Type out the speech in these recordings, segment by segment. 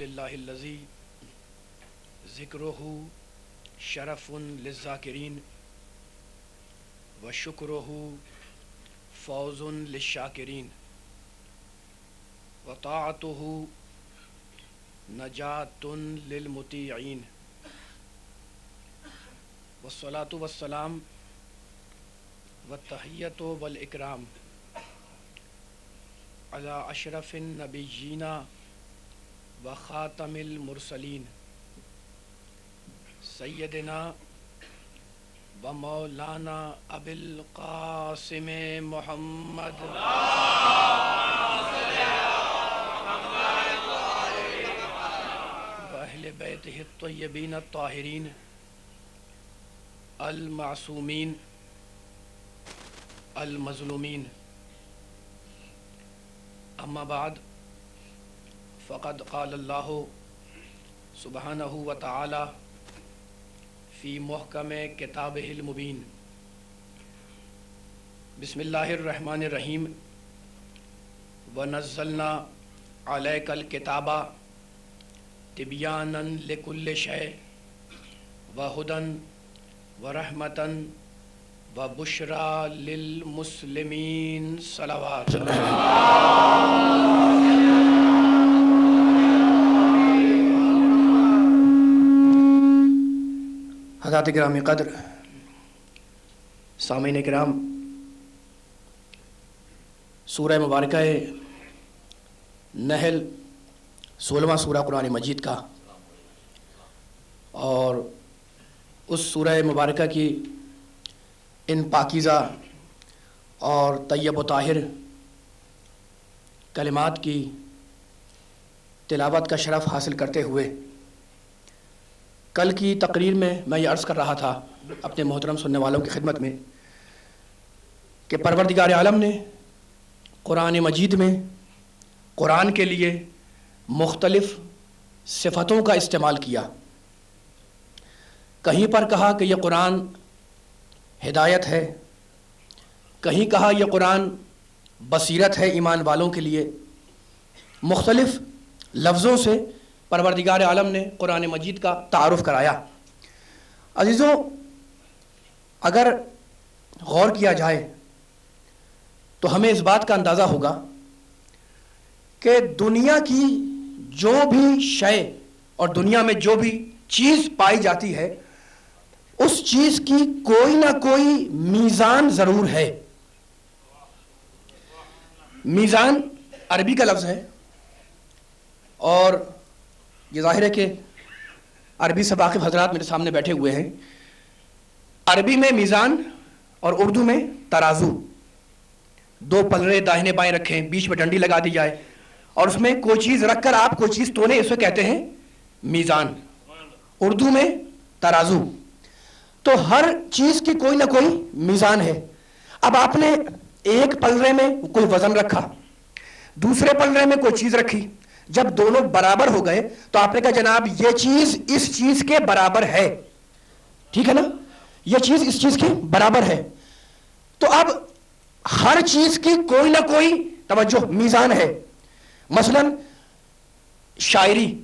للہ الذی ذکرہ شرف للذاکرین وشکرہ فوز للشاکرین وطاعتہ نجات للمطیعین والصلاة والسلام والتحیۃ والاکرام علی اشرف النبیین وخاتم المرسلین سیدنا و مولانا ابی القاسم محمد و اہل بیتہ الطیبین الطاہرین المعصومین المظلومین. اما بعد فقد قال اللہ سبحانہ وتعالی فی محکم کتابہ المبین. بسم اللہ الرحمن الرحیم. ونزلنا علیک الکتاب تبیانا لکل شیء وہدی ورحمۃ وبشریٰ للمسلمین. صلوات حضرات گرامی قدر، سامعین کرام، سورہ مبارکہ نحل 16واں سورہ قرآن مجید کا، اور اس سورہ مبارکہ کی ان پاکیزہ اور طیب و طاہر کلمات کی تلاوت کا شرف حاصل کرتے ہوئے کل کی تقریر میں یہ عرض کر رہا تھا اپنے محترم سننے والوں کی خدمت میں کہ پروردگار عالم نے قرآن مجید میں قرآن کے لیے مختلف صفتوں کا استعمال کیا. کہیں پر کہا کہ یہ قرآن ہدایت ہے، کہیں کہا یہ قرآن بصیرت ہے ایمان والوں کے لیے. مختلف لفظوں سے پروردگار عالم نے قرآن مجید کا تعارف کرایا. عزیزوں، اگر غور کیا جائے تو ہمیں اس بات کا اندازہ ہوگا کہ دنیا کی جو بھی شے اور دنیا میں جو بھی چیز پائی جاتی ہے اس چیز کی کوئی نہ کوئی میزان ضرور ہے. میزان عربی کا لفظ ہے، اور یہ ظاہر ہے کہ عربی سے واقف حضرات میرے سامنے بیٹھے ہوئے ہیں. عربی میں میزان اور اردو میں ترازو، دو پلڑے داہنے بائیں رکھیں، بیچ میں ڈنڈی لگا دی جائے اور اس میں کوئی چیز رکھ کر آپ کوئی چیز تولیں، اسے کہتے ہیں میزان. اردو میں ترازو. تو ہر چیز کی کوئی نہ کوئی میزان ہے. اب آپ نے ایک پلڑے میں کوئی وزن رکھا، دوسرے پلڑے میں کوئی چیز رکھی. جب دونوں برابر ہو گئے تو آپ نے کہا جناب یہ چیز اس چیز کے برابر ہے. ٹھیک ہے نا، یہ چیز اس چیز کے برابر ہے. تو اب ہر چیز کی کوئی نہ کوئی توجہ میزان ہے. مثلا شاعری،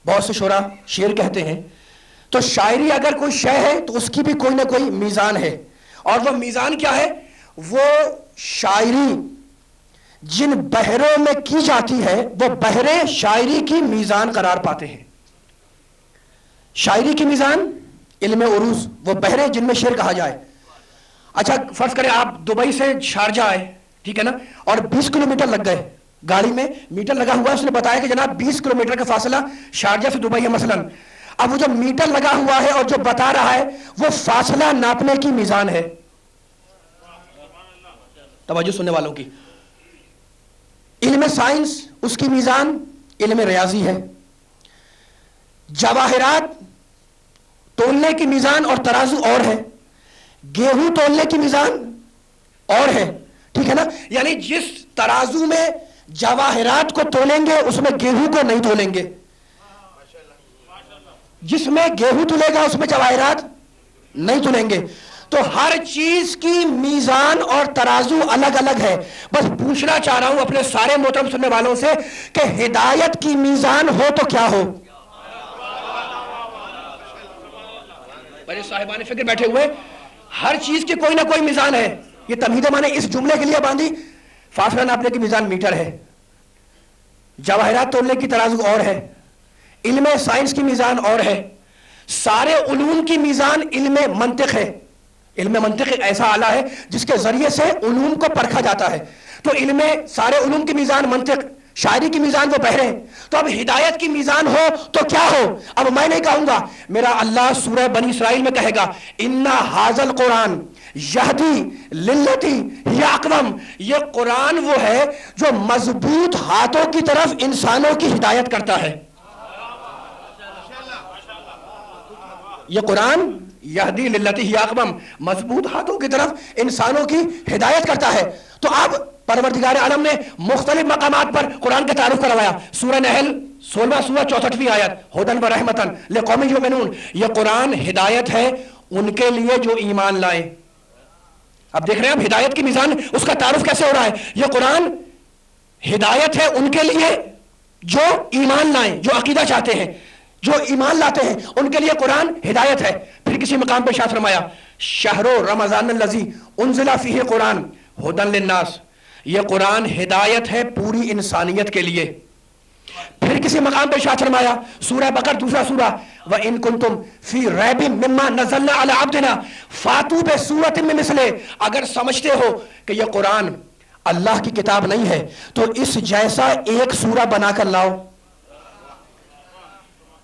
بہت سے شعراء شعر کہتے ہیں، تو شاعری اگر کوئی شے ہے تو اس کی بھی کوئی نہ کوئی میزان ہے. اور وہ میزان کیا ہے؟ وہ شاعری جن بحروں میں کی جاتی ہے وہ بحرے شاعری کی میزان قرار پاتے ہیں. شاعری کی میزان علم عروض، وہ بحرے جن میں شعر کہا جائے. اچھا فرض کریں آپ دبئی سے شارجہ آئے، ٹھیک ہے نا، اور 20 کلومیٹر لگ گئے. گاڑی میں میٹر لگا ہوا ہے، اس نے بتایا کہ جناب 20 کلومیٹر کا فاصلہ شارجہ سے دبئی ہے مثلا. اب وہ جو میٹر لگا ہوا ہے اور جو بتا رہا ہے وہ فاصلہ ناپنے کی میزان ہے. توجہ سننے والوں کی. علم سائنس اس کی میزان علم ریاضی ہے. جواہرات تولنے کی میزان اور ترازو اور ہے. گیہوں تولنے کی میزان اور ہے. ٹھیک ہے نا، یعنی جس ترازو میں جواہرات کو تولیں گے اس میں گیہوں کو نہیں تولیں گے، جس میں گیہوں تلے گا اس میں جواہرات نہیں تلیں گے. تو ہر چیز کی میزان اور ترازو الگ الگ ہے. بس پوچھنا چاہ رہا ہوں اپنے سارے محترم سننے والوں سے کہ ہدایت کی میزان ہو تو کیا ہو؟ بڑے صاحبان فکر بیٹھے ہوئے، ہر چیز کی کوئی نہ کوئی میزان ہے. یہ تمہید میں نے اس جملے کے لیے باندھی. فاصلہ ناپنے کی میزان میٹر ہے، جواہرات تولنے کی ترازو اور ہے، علم سائنس کی میزان اور ہے، سارے علوم کی میزان علم منطق ہے. علم منطق ایک ایسا آلہ ہے جس کے ذریعے سے علوم کو پرکھا جاتا ہے. تو سارے علوم کی میزان منطق، شاعری کی میزان وہ بہرے. تو اب ہدایت کی میزان ہو تو کیا ہو؟ اب میں نہیں کہوں گا، میرا اللہ سورہ بنی اسرائیل میں کہے گا اِنَّ هَذَا الْقُرْآنَ یہدی للتی ہی اقوم. یہ قرآن وہ ہے جو مضبوط ہاتھوں کی طرف انسانوں کی ہدایت کرتا ہے. یہ قرآن یہدی للتی ہی اقوم مضبوط ہاتھوں کی طرف انسانوں کی ہدایت کرتا ہے. تو اب پروردگار عالم نے مختلف مقامات پر قرآن کا تعارف کروایا. سورہ نحل 16 سورہ 64ویں آیت ہدن و رحمتن لقوم یؤمنون. یہ قرآن ہدایت ہے ان کے لیے جو ایمان لائے. اب دیکھ رہے ہیں اب ہدایت کی میزان اس کا تعارف کیسے ہو رہا ہے. یہ قرآن ہدایت ہے ان کے لیے جو ایمان لائیں، جو عقیدہ چاہتے ہیں، جو ایمان لاتے ہیں، ان کے لیے قرآن ہدایت ہے. پھر کسی مقام پہ شاہ فرمایا شہر رمضان الذی انزل فیہ قرآن ہدن للناس. یہ قرآن ہدایت ہے پوری انسانیت کے لیے. پھر کسی مقام پہ شاہ فرمایا سورہ بقرہ دوسرا سورہ وَإِن كُنتُمْ فِي رَيْبٍ مِّمَّا نَزَّلْنَا عَلَىٰ عَبْدِنَا فَأْتُوا بِسُورَةٍ مِّن مِّثْلِهِ. اگر سمجھتے ہو کہ یہ قرآن اللہ کی کتاب نہیں ہے تو اس جیسا ایک سورہ بنا کر لاؤ.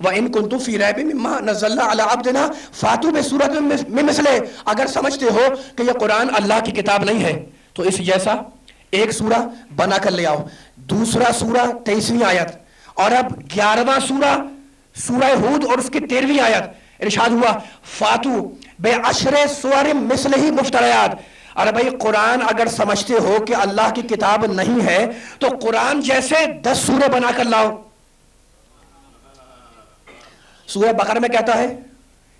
وَإِن كُنتُمْ فِي رَيْبٍ مِّمَّا نَزَّلْنَا عَلَىٰ عَبْدِنَا فَأْتُوا بِسُورَةٍ مِّن مِّثْلِهِ. اگر سمجھتے ہو کہ یہ قرآن اللہ کی کتاب نہیں ہے تو اس جیسا ایک سورہ بنا کر لے آؤ. دوسرا سورہ 23ویں آیت اور اب 11واں سورہ سورہ ہود اور اس کی 13ویں آیت ارشاد ہوا فاتو بے عشر سور مثلہ مفتریات. ارے بھائی قرآن اگر سمجھتے ہو کہ اللہ کی کتاب نہیں ہے تو قرآن جیسے 10 سورے بنا کر لاؤ. سورہ بقرہ میں کہتا ہے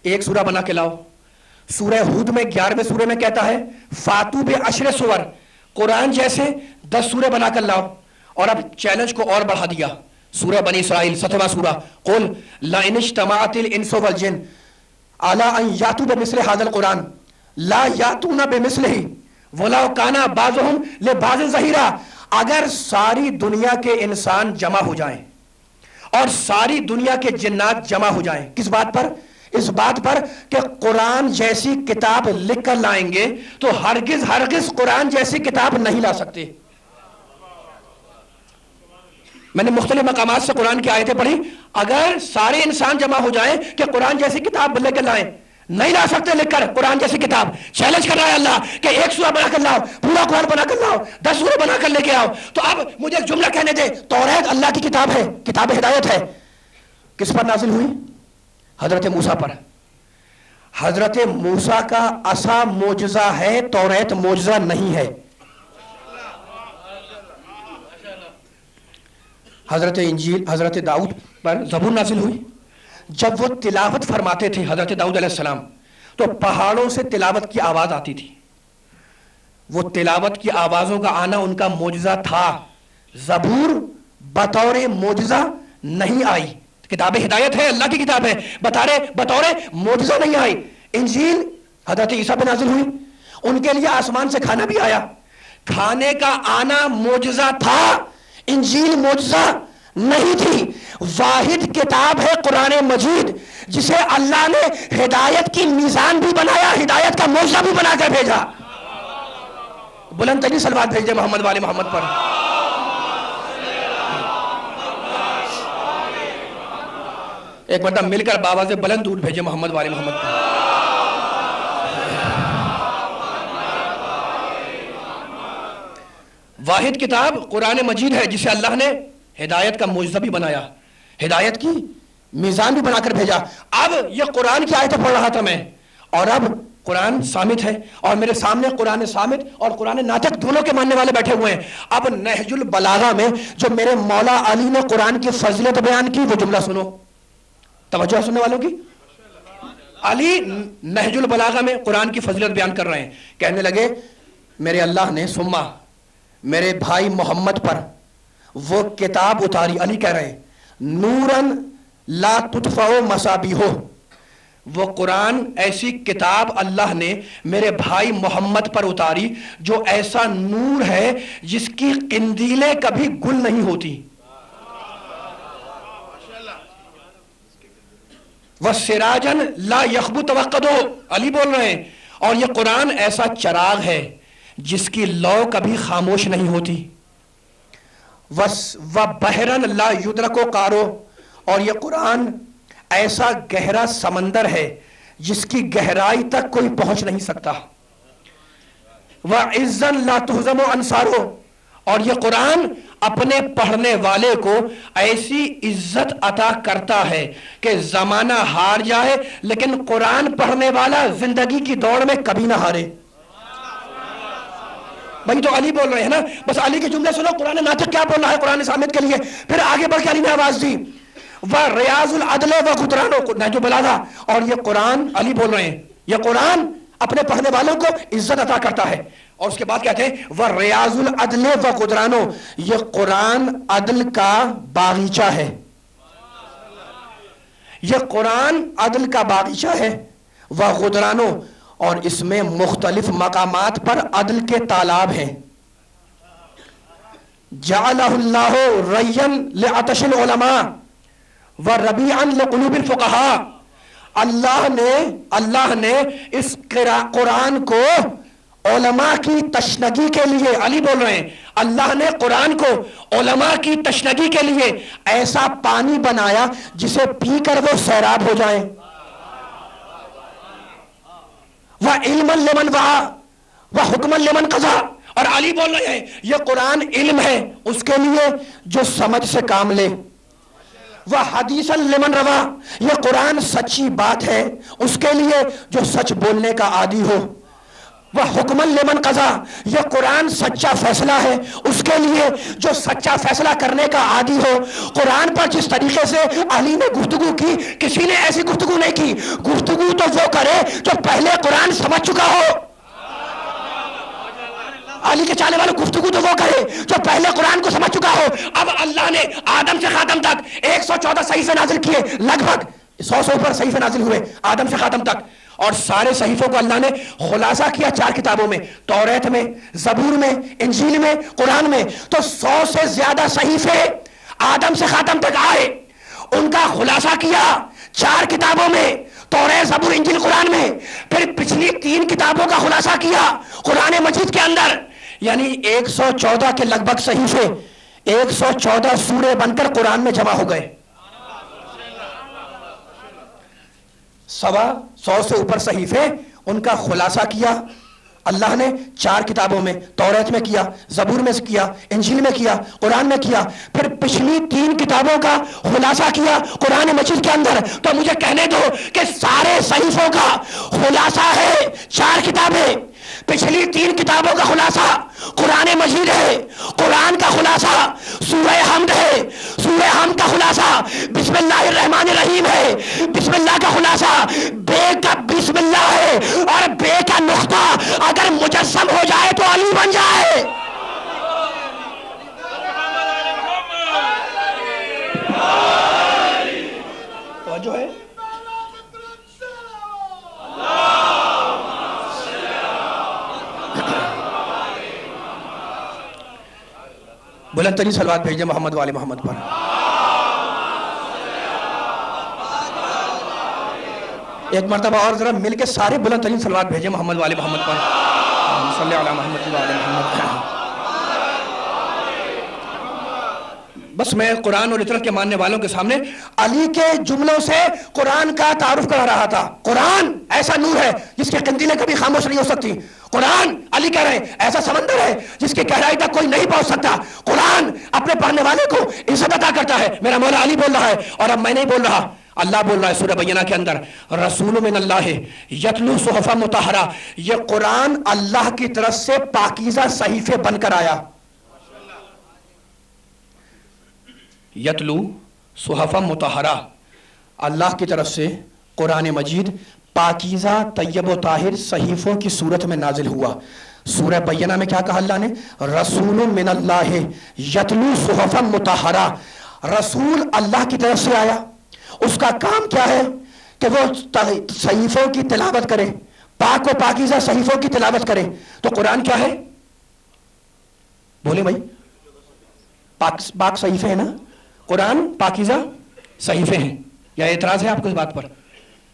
ایک سورہ بنا کے لاؤ. سورہ ہود میں 11ویں سورے میں کہتا ہے فاتو بے عشر سور، قرآن جیسے 10 سورے بنا کر لاؤ. اور اب چیلنج کو اور بڑھا دیا. سورہ بنی اسرائیل 7واں سورہ قل لئن اجتمعت الانس والجن علی ان یاتوا بمثل هذا القرآن لا یاتون بمثلہ ولو کان بعضهم لبعض ظہیرا. اگر ساری دنیا کے انسان جمع ہو جائیں اور ساری دنیا کے جنات جمع ہو جائیں، کس بات پر؟ اس بات پر کہ قرآن جیسی کتاب لکھ کر لائیں گے تو ہرگز ہرگز قرآن جیسی کتاب نہیں لا سکتے. میں نے مختلف مقامات سے قرآن کی آیتیں پڑھی. اگر سارے انسان جمع ہو جائیں کہ قرآن جیسی کتاب لے کر لائیں، نہیں لا سکتے لکھ کر قرآن جیسی کتاب. چیلنج کر رہا ہے اللہ کہ ایک سورہ بنا کر لاؤ، پورا قرآن بنا کر لاؤ، 10 سورہ بنا کر لے کے آؤ. تو اب مجھے ایک جملہ کہنے دے، توریت اللہ کی کتاب ہے، کتاب ہدایت ہے. کس پر نازل ہوئی؟ حضرت موسیٰ پر. حضرت موسیٰ کا عصا معجزہ ہے، توریت معجزہ نہیں ہے. حضرت انجیل حضرت داؤد پر زبور نازل ہوئی. جب وہ تلاوت فرماتے تھے حضرت داؤد علیہ السلام تو پہاڑوں سے تلاوت کی آواز آتی تھی. وہ تلاوت کی آوازوں کا آنا ان کا معجزہ تھا. زبور بطور معجزہ نہیں آئی. کتاب ہدایت ہے، اللہ کی کتاب ہے، بطور معجزہ نہیں آئی. انجیل حضرت عیسیٰ پہ نازل ہوئی، ان کے لیے آسمان سے کھانا بھی آیا. کھانے کا آنا معجزہ تھا، انجیل معجزہ نہیں تھی. واحد کتاب ہے قرآن مجید جسے اللہ نے ہدایت کی میزان بھی بنایا، ہدایت کا معجزہ بھی بنا کر بھیجا. بلند ترین صلوات بھیج دے محمد والے محمد پر. ایک مرتبہ مل کر بابا سے بلند دودھ بھیجے محمد والے محمد پر. واحد کتاب قرآن مجید ہے جسے اللہ نے ہدایت کا معجزہ بھی بنایا، ہدایت کی میزان بھی بنا کر بھیجا. اب یہ قرآن کی آیتیں پڑھ رہا تھا میں، اور اب قرآن صامت ہے اور میرے سامنے قرآن صامت اور قرآن ناطق دونوں کے ماننے والے بیٹھے ہوئے ہیں. اب نہج البلاغہ میں جو میرے مولا علی نے قرآن کی فضیلت بیان کی وہ جملہ سنو. توجہ ہے سننے والوں کی؟ علی نہج البلاغہ میں قرآن کی فضیلت بیان کر رہے ہیں، کہنے لگے میرے اللہ نے سما میرے بھائی محمد پر وہ کتاب اتاری، علی کہہ رہے ہیں نورن لا تطفئ مصابیحہ، وہ قرآن ایسی کتاب اللہ نے میرے بھائی محمد پر اتاری جو ایسا نور ہے جس کی قندیلیں کبھی گل نہیں ہوتی، وَسِرَاجًا لَا يَخْبُ تَوَقَّدُهُ، علی بول رہے ہیں اور یہ قرآن ایسا چراغ ہے جس کی لو کبھی خاموش نہیں ہوتی، وَبَحْرًا لَا يُدْرَكُ قَعْرُهُ، اور یہ قرآن ایسا گہرا سمندر ہے جس کی گہرائی تک کوئی پہنچ نہیں سکتا، وَعِزًّا لَا تُهْزَمُ أَنصَارُهُ، اور یہ قرآن اپنے پڑھنے والے کو ایسی عزت عطا کرتا ہے کہ زمانہ ہار جائے لیکن قرآن پڑھنے والا زندگی کی دوڑ میں کبھی نہ ہارے۔ بھائی تو علی بول رہے ہیں نا، بس علی کے جملے سنو، قرآن ناطق کیا بول رہا ہے قرآن سامت کے لیے، پھر آگے بڑھ کے علی نے آواز دی وَرِیاضُ الْعَدْلِ وَغُدْرَانُ نہج البلاغہ، اور یہ قرآن علی بول رہے ہیں یہ قرآن اپنے پڑھنے والوں کو عزت عطا کرتا ہے، اور اس کے بعد کہتے ہیں وَرِیاضُ الْعَدْلِ وَغُدْرَانُ، یہ قرآن عدل کا باغیچہ ہے، یہ قرآن عدل کا باغیچہ ہے، وَغُدْرَانُ، اور اس میں مختلف مقامات پر عدل کے تالاب ہیں، جَعَلَهُ اللَّهُ رَيًّا لِعَطَشِ الْعُلَمَاءِ وَرَبِيعًا لِقُلُوبِ الْفُقَهَاء، اللہ نے اس قرآن کو علماء کی تشنگی کے لیے، علی بول رہے ہیں اللہ نے قرآن کو علماء کی تشنگی کے لیے ایسا پانی بنایا جسے پی کر وہ سیراب ہو جائیں، وَعِلْمًا لِمَنْ وَعَى وَحُكْمًا لِمَنْ قَضَى، اور علی بول رہے ہیں یہ قرآن علم ہے اس کے لیے جو سمجھ سے کام لے، وَحَدِيثًا لِمَنْ رَوَى، یہ قرآن سچی بات ہے اس کے لیے جو سچ بولنے کا عادی ہو، وَحُكْمًا لِمَنْ قَضَى، یہ قرآن سچا فیصلہ ہے اس کے لیے جو سچا فیصلہ کرنے کا عادی ہو۔ قرآن پر جس طریقے سے علی نے گفتگو کی کسی نے ایسی گفتگو نہیں کی، گفتگو تو وہ کرے جو پہلے قرآن سمجھ چکا ہو، علی کے چاہنے والوں گفتگو تو وہ کرے جو پہلے قرآن کو سمجھ چکا ہو۔ اب اللہ نے آدم سے خاتم تک 114 صحیفے نازل کیے، لگ بھگ 100 سے اوپر صحیفے نازل ہوئے آدم سے خاتم تک، اور سارے صحیفوں کو اللہ نے خلاصہ کیا 4 کتابوں میں، توریت میں، زبور میں، انجیل میں، قرآن میں، تو 100 سے زیادہ صحیفے آدم سے خاتم تک آئے، ان کا خلاصہ کیا 4 کتابوں میں، توریت، زبور، انجیل، قرآن میں، پھر پچھلی 3 کتابوں کا خلاصہ کیا قرآن مجید کے اندر، یعنی 114 کے لگ بھگ صحیفے 114 سورے بن کر قرآن میں جمع ہو گئے، 100 سے اوپر صحیفے، ان کا خلاصہ کیا اللہ نے 4 کتابوں میں، توریت میں کیا، زبور میں کیا، انجیل میں کیا، قرآن میں کیا، پھر پچھلی 3 کتابوں کا خلاصہ کیا قرآن مجید کے اندر۔ تو مجھے کہنے دو کہ سارے صحیفوں کا خلاصہ ہے 4 کتابیں، پچھلی 3 کتابوں کا خلاصہ قرآن مجید ہے، قرآن کا خلاصہ سورہ حمد ہے، سورہ حمد کا خلاصہ بسم اللہ الرحمن الرحیم ہے، بسم اللہ کا خلاصہ بے کا بسم اللہ ہے، اور بے کا نقطہ اگر مجسم ہو جائے تو علی بن جائے۔ توجہ ہے؟ بلند ترین صلوات بھیجیں محمد والے محمد پر۔ ایک مرتبہ اور ذرا مل کے سارے بلند ترین صلوات بھیجیں محمد والے محمد پر۔ صلی اللہ محمد والے محمد۔ بس میں قرآن اور اطرت کے ماننے والوں کے سامنے علی کے جملوں سے قرآن کا تعارف کرا رہا تھا۔ قرآن ایسا نور ہے جس کی قندیلیں کبھی خاموش نہیں ہو سکتی۔ قرآن علی کہہ رہے ہیں ایسا سمندر ہے جس کی گہرائی تک کوئی نہیں پہنچ سکتا۔ قرآن اپنے پڑھنے والے کو عزت عطا کرتا ہے۔ میرا مولا علی بول رہا ہے اور اب میں نہیں بول رہا، اللہ بول رہا ہے سورہ بینہ کے اندر، رسول من اللہ یتلو صحفا مطہرہ، یہ قرآن اللہ کی طرف سے پاکیزہ صحیفے بن کر آیا۔ یتلو صحفا مطہرہ، اللہ کی طرف سے قرآن مجید پاکیزہ طیب و طاہر صحیفوں کی صورت میں نازل ہوا. سورہ بینہ میں کیا کہا اللہ نے؟ رسول من اللہ یتلو صحفا مطہرہ. رسول اللہ کی طرف سے آیا، اس کا کام کیا ہے کہ وہ صحیفوں کی تلاوت کرے، پاک و پاکیزہ صحیفوں کی تلاوت کرے. تو قرآن کیا ہے؟ بولے بھائی، پاک صحیفے ہیں نا؟ قرآن پاکیزہ صحیفے ہیں. یا اعتراض ہے آپ کو اس بات پر؟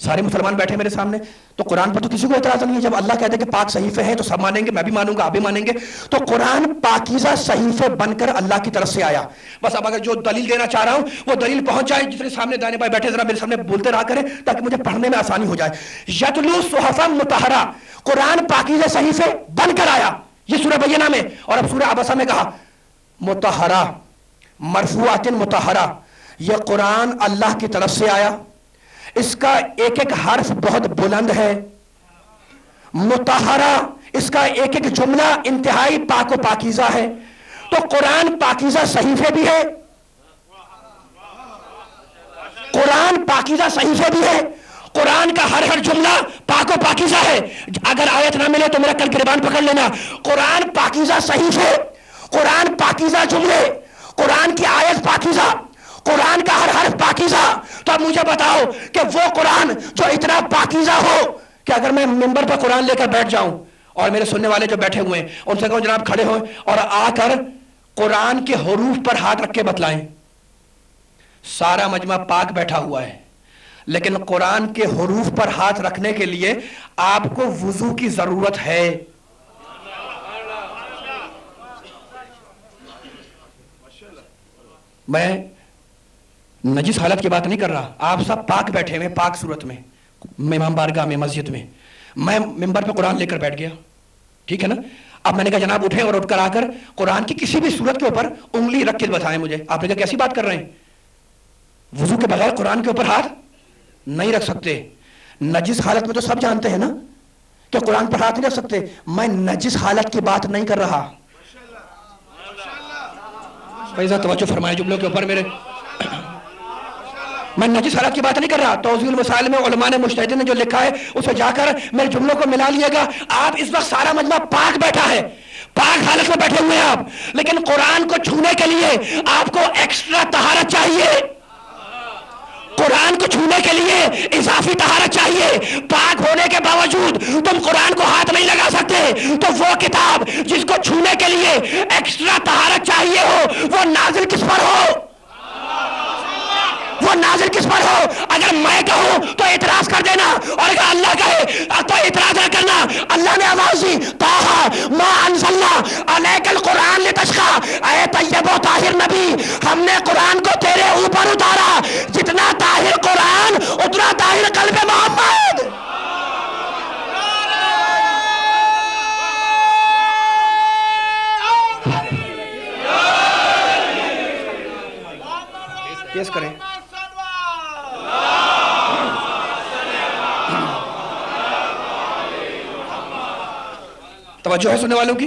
سارے مسلمان بیٹھے میرے سامنے، تو قرآن پر تو کسی کو اعتراض نہیں ہے. جب اللہ کہتے ہیں کہ پاک صحیفے ہیں تو سب مانیں گے، میں بھی مانوں گا، آپ بھی مانیں گے. تو قرآن پاکیزہ صحیفے بن کر اللہ کی طرف سے آیا. بس اب اگر جو دلیل دینا چاہ رہا ہوں وہ دلیل پہنچ جائے، جتنے سامنے دائیں بائیں بیٹھے ذرا میرے سامنے بولتے رہا کریں تاکہ مجھے پڑھنے میں آسانی ہو جائے. یتلو صحفا مطہرہ، قرآن پاکیزہ صحیفے بن کر آیا. یہ سورہ بینہ میں. اور اب سورہ عبسہ میں کہا مطہرہ، مرفوعات مطہرہ. یہ قرآن اللہ کی طرف سے آیا، اس کا ایک ایک حرف بہت بلند ہے. مطہرہ، اس کا ایک ایک جملہ انتہائی پاک و پاکیزہ ہے. تو قرآن پاکیزہ صحیفے بھی ہے، قرآن پاکیزہ صحیفے بھی ہے، قرآن کا ہر ہر جملہ پاک و پاکیزہ ہے. اگر آیت نہ ملے تو میرا کل گریبان پکڑ لینا. قرآن پاکیزہ صحیفے، قرآن پاکیزہ جملے، قرآن کی آیت پاکیزہ، قرآن کا ہر حرف پاکیزہ. تو اب مجھے بتاؤ کہ وہ قرآن جو اتنا پاکیزہ ہو کہ اگر میں منبر پر قرآن لے کر بیٹھ جاؤں اور میرے سننے والے جو بیٹھے ہوئے ہیں ان سے کہوں جناب کھڑے ہو اور آ کر قرآن کے حروف پر ہاتھ رکھ کے بتلائیں. سارا مجمع پاک بیٹھا ہوا ہے، لیکن قرآن کے حروف پر ہاتھ رکھنے کے لیے آپ کو وضو کی ضرورت ہے. میں نجس حالت کی بات نہیں کر رہا، آپ سب پاک بیٹھے ہوئے پاک صورت میں امام بارگاہ میں مسجد میں. میں منبر پہ قرآن لے کر بیٹھ گیا، ٹھیک ہے نا؟ اب میں نے کہا جناب اٹھیں اور اٹھ کر آ کر قرآن کی کسی بھی صورت کے اوپر انگلی رکھ کے بتائیں مجھے. آپ نے کہا کیسی بات کر رہے ہیں؟ وضو کے بغیر قرآن کے اوپر ہاتھ نہیں رکھ سکتے. نجس حالت میں تو سب جانتے ہیں نا کہ قرآن پر ہاتھ نہیں رکھ سکتے. میں نجس حالت کی بات نہیں کر رہا. توجہ فرمائے جملوں کے اوپر میرے. میں نجس حالت کی بات نہیں کر رہا. توضیح المسائل میں علماء نے مجتہدین نے جو لکھا ہے اسے جا کر میرے جملوں کو ملا لیے گا. آپ اس وقت سارا مجمع پاک بیٹھا ہے، پاک حالت میں بیٹھے ہوئے ہیں آپ، لیکن قرآن کو چھونے کے لیے آپ کو ایکسٹرا طہارت چاہیے، قرآن کو چھونے کے لیے اضافی طہارت چاہیے. پاک ہونے کے باوجود تم قرآن کو ہاتھ نہیں لگا سکتے. تو وہ کتاب جس کو چھونے کے لیے ایکسٹرا طہارت چاہیے ہو وہ نازل کس پر ہو؟ وہ نازل کس پر ہو؟ اگر میں کہوں تو اعتراض کر دینا، اور اگر اللہ کہے تو اعتراض نہ کرنا. اللہ نے آواز دی طٰہٰ ما انزلنا علیک القرآن لتشقی، اے طیب و طاہر نبی ہم نے قرآن کو تیرے اوپر اتارا، جتنا طاہر قرآن اتنا طاہر قلب محمد. پیش کریں. توجہ ہے سننے والوں کی؟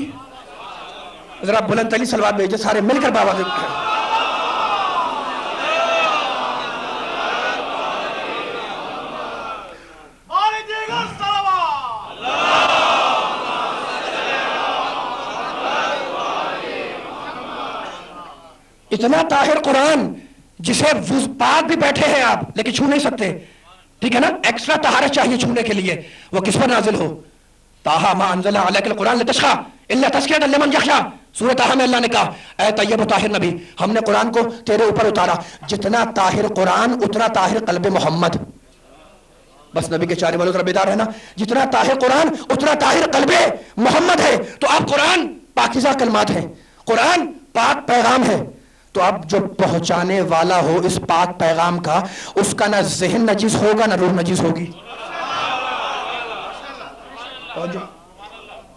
ذرا بلند ترین صلوات بھیجے سارے مل کر بابا. اتنا طاہر قرآن جسے پاک بھی بیٹھے ہیں آپ لیکن چھو نہیں سکتے، ٹھیک ہے نا؟ ایکسٹرا طہارت چاہیے چھونے کے لیے. وہ کس پر نازل ہو؟ طٰہٰ ما انزلنا علیک القرآن لتشقی الا تذکرۃ لمن یخشی. سورۃ طٰہٰ میں اللہ نے کہا اے طیب و طاہر نبی ہم نے قرآن کو تیرے اوپر اتارا، جتنا طاہر قرآن اتنا طاہر قلب محمد. بس نبی کے چارے والوں ذرا بیدار رہنا، جتنا طاہر قرآن اتنا طاہر قلب محمد ہے. تو اب قرآن پاکیزہ کلمات ہیں، قرآن پاک پیغام ہے. تو اب جو پہنچانے والا ہو اس پاک پیغام کا، اس کا نہ ذہن نجس ہوگا نہ روح نجس ہوگی.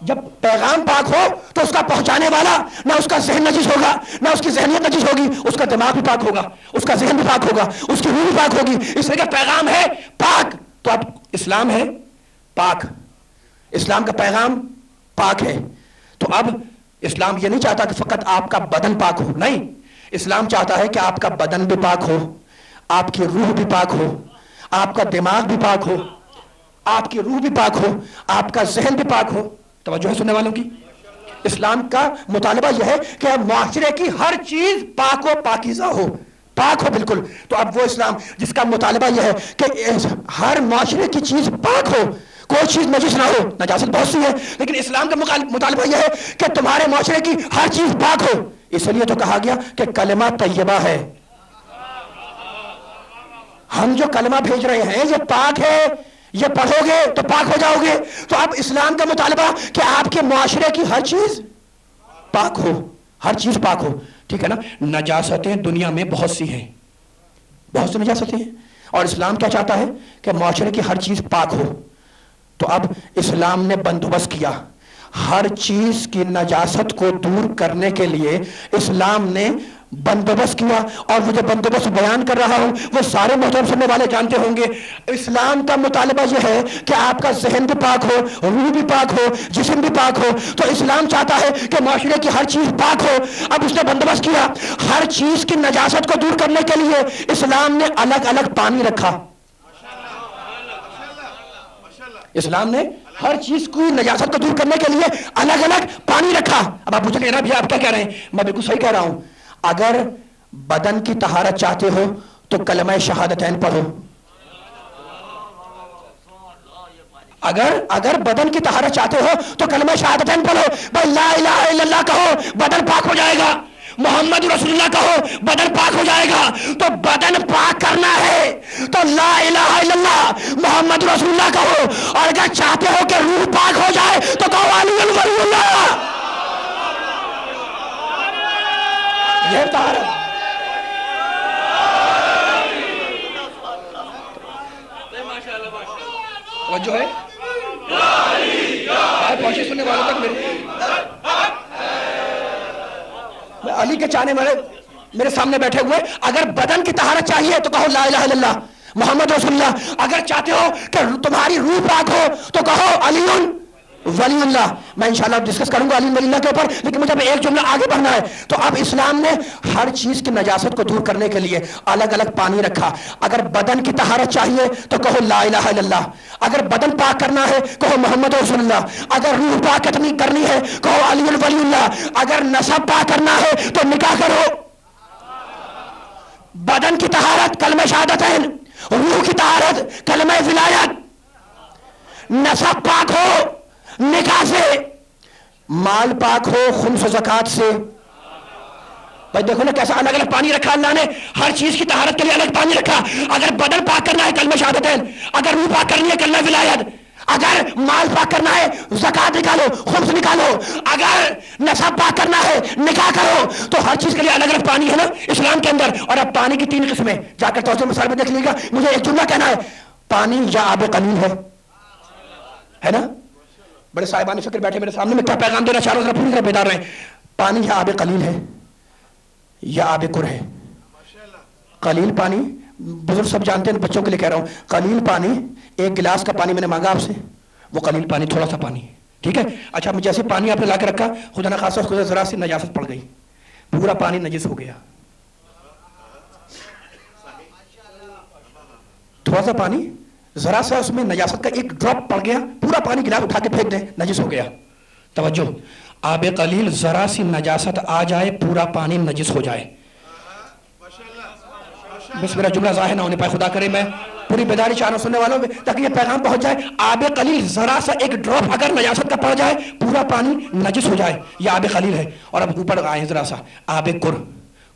جب پیغام پاک ہو تو اس کا پہنچانے والا نہ اس کا ذہن نجس ہوگا نہ اس کی ذہنیت نجس ہوگی، اس کا دماغ بھی پاک ہوگا، اس کا ذہن بھی پاک ہوگا، اس کی روح بھی پاک ہوگی. اس لیے کہ پیغام ہے پاک. تو اب اسلام ہے پاک، اسلام کا پیغام پاک ہے. تو اب اسلام یہ نہیں چاہتا کہ فقط آپ کا بدن پاک ہو، نہیں، اسلام چاہتا ہے کہ آپ کا بدن بھی پاک ہو، آپ کی روح بھی پاک ہو، آپ کا دماغ بھی پاک ہو. آپ کی روح بھی پاک ہو، آپ کا ذہن بھی پاک ہو. توجہ ہے سننے والوں کی. اسلام کا مطالبہ یہ ہے کہ معاشرے کی ہر چیز پاک و پاکیزہ ہو، پاک ہو بالکل. تو اب وہ اسلام جس کا مطالبہ یہ ہے کہ ہر معاشرے کی چیز پاک ہو، کوئی چیز نجس نہ ہو. نجاست بہت سی ہے، لیکن اسلام کا مطالبہ یہ ہے کہ تمہارے معاشرے کی ہر چیز پاک ہو. اس لیے تو کہا گیا کہ کلمہ طیبہ ہے. ہم جو کلمہ بھیج رہے ہیں یہ پاک ہے، یہ پڑھو گے تو پاک ہو جاؤ گے. تو اب اسلام کا مطالبہ کہ آپ کے معاشرے کی ہر چیز پاک ہو، ہر چیز پاک ہو. ٹھیک ہے نا. نجاستیں دنیا میں بہت سی ہیں، بہت سی نجاستیں ہیں، اور اسلام کیا چاہتا ہے کہ معاشرے کی ہر چیز پاک ہو. تو اب اسلام نے بندوبست کیا ہر چیز کی نجاست کو دور کرنے کے لیے. اسلام نے بندوبست کیا، اور وہ جو بندوبست بیان کر رہا ہوں وہ سارے محترم سننے والے جانتے ہوں گے. اسلام کا مطالبہ یہ ہے کہ آپ کا ذہن بھی پاک ہو، روح بھی پاک ہو، جسم بھی پاک ہو. تو اسلام چاہتا ہے کہ معاشرے کی ہر چیز پاک ہو. اب اس نے بندوبست کیا ہر چیز کی نجاست کو دور کرنے کے لیے. اسلام نے الگ الگ پانی رکھا. اسلام نے ہر چیز کو نجاست کو دور کرنے کے لیے الگ الگ پانی رکھا. اب آپ پوچھیں گے نا بھیا آپ کیا کہہ رہے ہیں؟ میں بالکل صحیح کہہ رہا ہوں. اگر بدن کی طہارت چاہتے ہو تو کلمہ شہادتین پڑھو. اگر بدن کی طہارت چاہتے ہو تو کلمہ شہادتین پڑھو. بھائی لا الہ الا اللہ کہو بدن پاک ہو جائے گا. محمد رسول اللہ کہو بدن پاک ہو جائے گا. تو بدن پاک کرنا ہے تو لا الہ الا اللہ محمد رسول اللہ کہو. اور اگر چاہتے ہو کہ روح پاک ہو جائے تو کہو علی ولی اللہ. یہ طہارت. جو ہے پہنچے سننے والوں تک علی کے چاہنے والے میرے سامنے بیٹھے ہوئے. اگر بدن کی طہارت چاہیے تو کہو لا الہ الا اللہ محمد رسول اللہ. اگر چاہتے ہو کہ تمہاری روح پاک ہو تو کہو علی ولی اللہ. میں انشاءاللہ ڈسکس کروں گا علی ولی اللہ کے اوپر، لیکن مجھے ایک جملہ آگے بڑھنا ہے. تو اب اسلام نے ہر چیز کی نجاست کو دور کرنے کے لیے الگ الگ پانی رکھا. اگر بدن کی طہارت چاہیے تو کہو لا الہ الا اللہ. اگر بدن پاک کرنا ہے کہو محمد رسول اللہ. اگر روح پاک کرنی ہے کہو علی ولی اللہ. اگر نسب پاک کرنا ہے تو نکاح کرو. بدن کی طہارت کلمہ شہادتین، روح کی طہارت کلمہ ولایت. نسب پاک ہو نکاح سے، مال پاک ہو خمس و زکوٰۃ سے. بھائی دیکھو نا کیسا الگ الگ پانی رکھا اللہ نے. ہر چیز کی طہارت کے لیے الگ پانی رکھا. اگر بدن پاک کرنا ہے کلمہ شہادتین، اگر روح پاک کرنی ہے کلمہ ولایت، اگر مال پاک کرنا ہے زکوٰۃ نکالو خمس نکالو، اگر نسب پاک کرنا ہے نکاح کرو. تو ہر چیز کے لیے الگ الگ پانی ہے نا اسلام کے اندر. اور اب پانی کی 3 قسمیں جا کر توجہ مثال میں دیکھ لیجیے گا. مجھے ایک جملہ کہنا ہے، پانی یا آب قلیل ہے نا. بڑے صاحبان فکر بیٹھے میرے سامنے، میں کیا پیغام دینا چاہ رہا ہوں پوری طرح بیدار رہیں. پانی یا آب قلیل ہے یا آب کر ہے. قلیل پانی بزرگ سب جانتے ہیں، بچوں کے لیے کہہ رہا ہوں. قلیل پانی، ایک گلاس کا پانی میں نے مانگا آپ سے، وہ قلیل پانی تھوڑا سا پانی ہے. ٹھیک ہے. اچھا جیسے پانی آپ نے لا کے رکھا، خدا نہ خاصا خدا ذرا سی نجاست پڑ گئی، پورا پانی نجس ہو گیا. تھوڑا سا پانی ذرا سا اس میں نجاست کا ایک ڈراپ پڑ گیا، پورا پانی گلاس اٹھا کے پھینک دیں نجس ہو گیا. توجہ، آب قلیل ذرا سی نجاست آ جائے پورا پانی نجس ہو جائے. بس میرا جملہ ظاہر نہ ہونے پائے، خدا کرے میں پوری بیداری چاہ رہا ہوں سننے والوں میں تاکہ یہ پیغام پہنچ جائے. آب قلیل ذرا سا ایک ڈراپ اگر نجاست کا پڑ جائے پورا پانی نجس ہو جائے، یہ آب قلیل ہے. اور اب اوپر آئے ذرا سا آب کر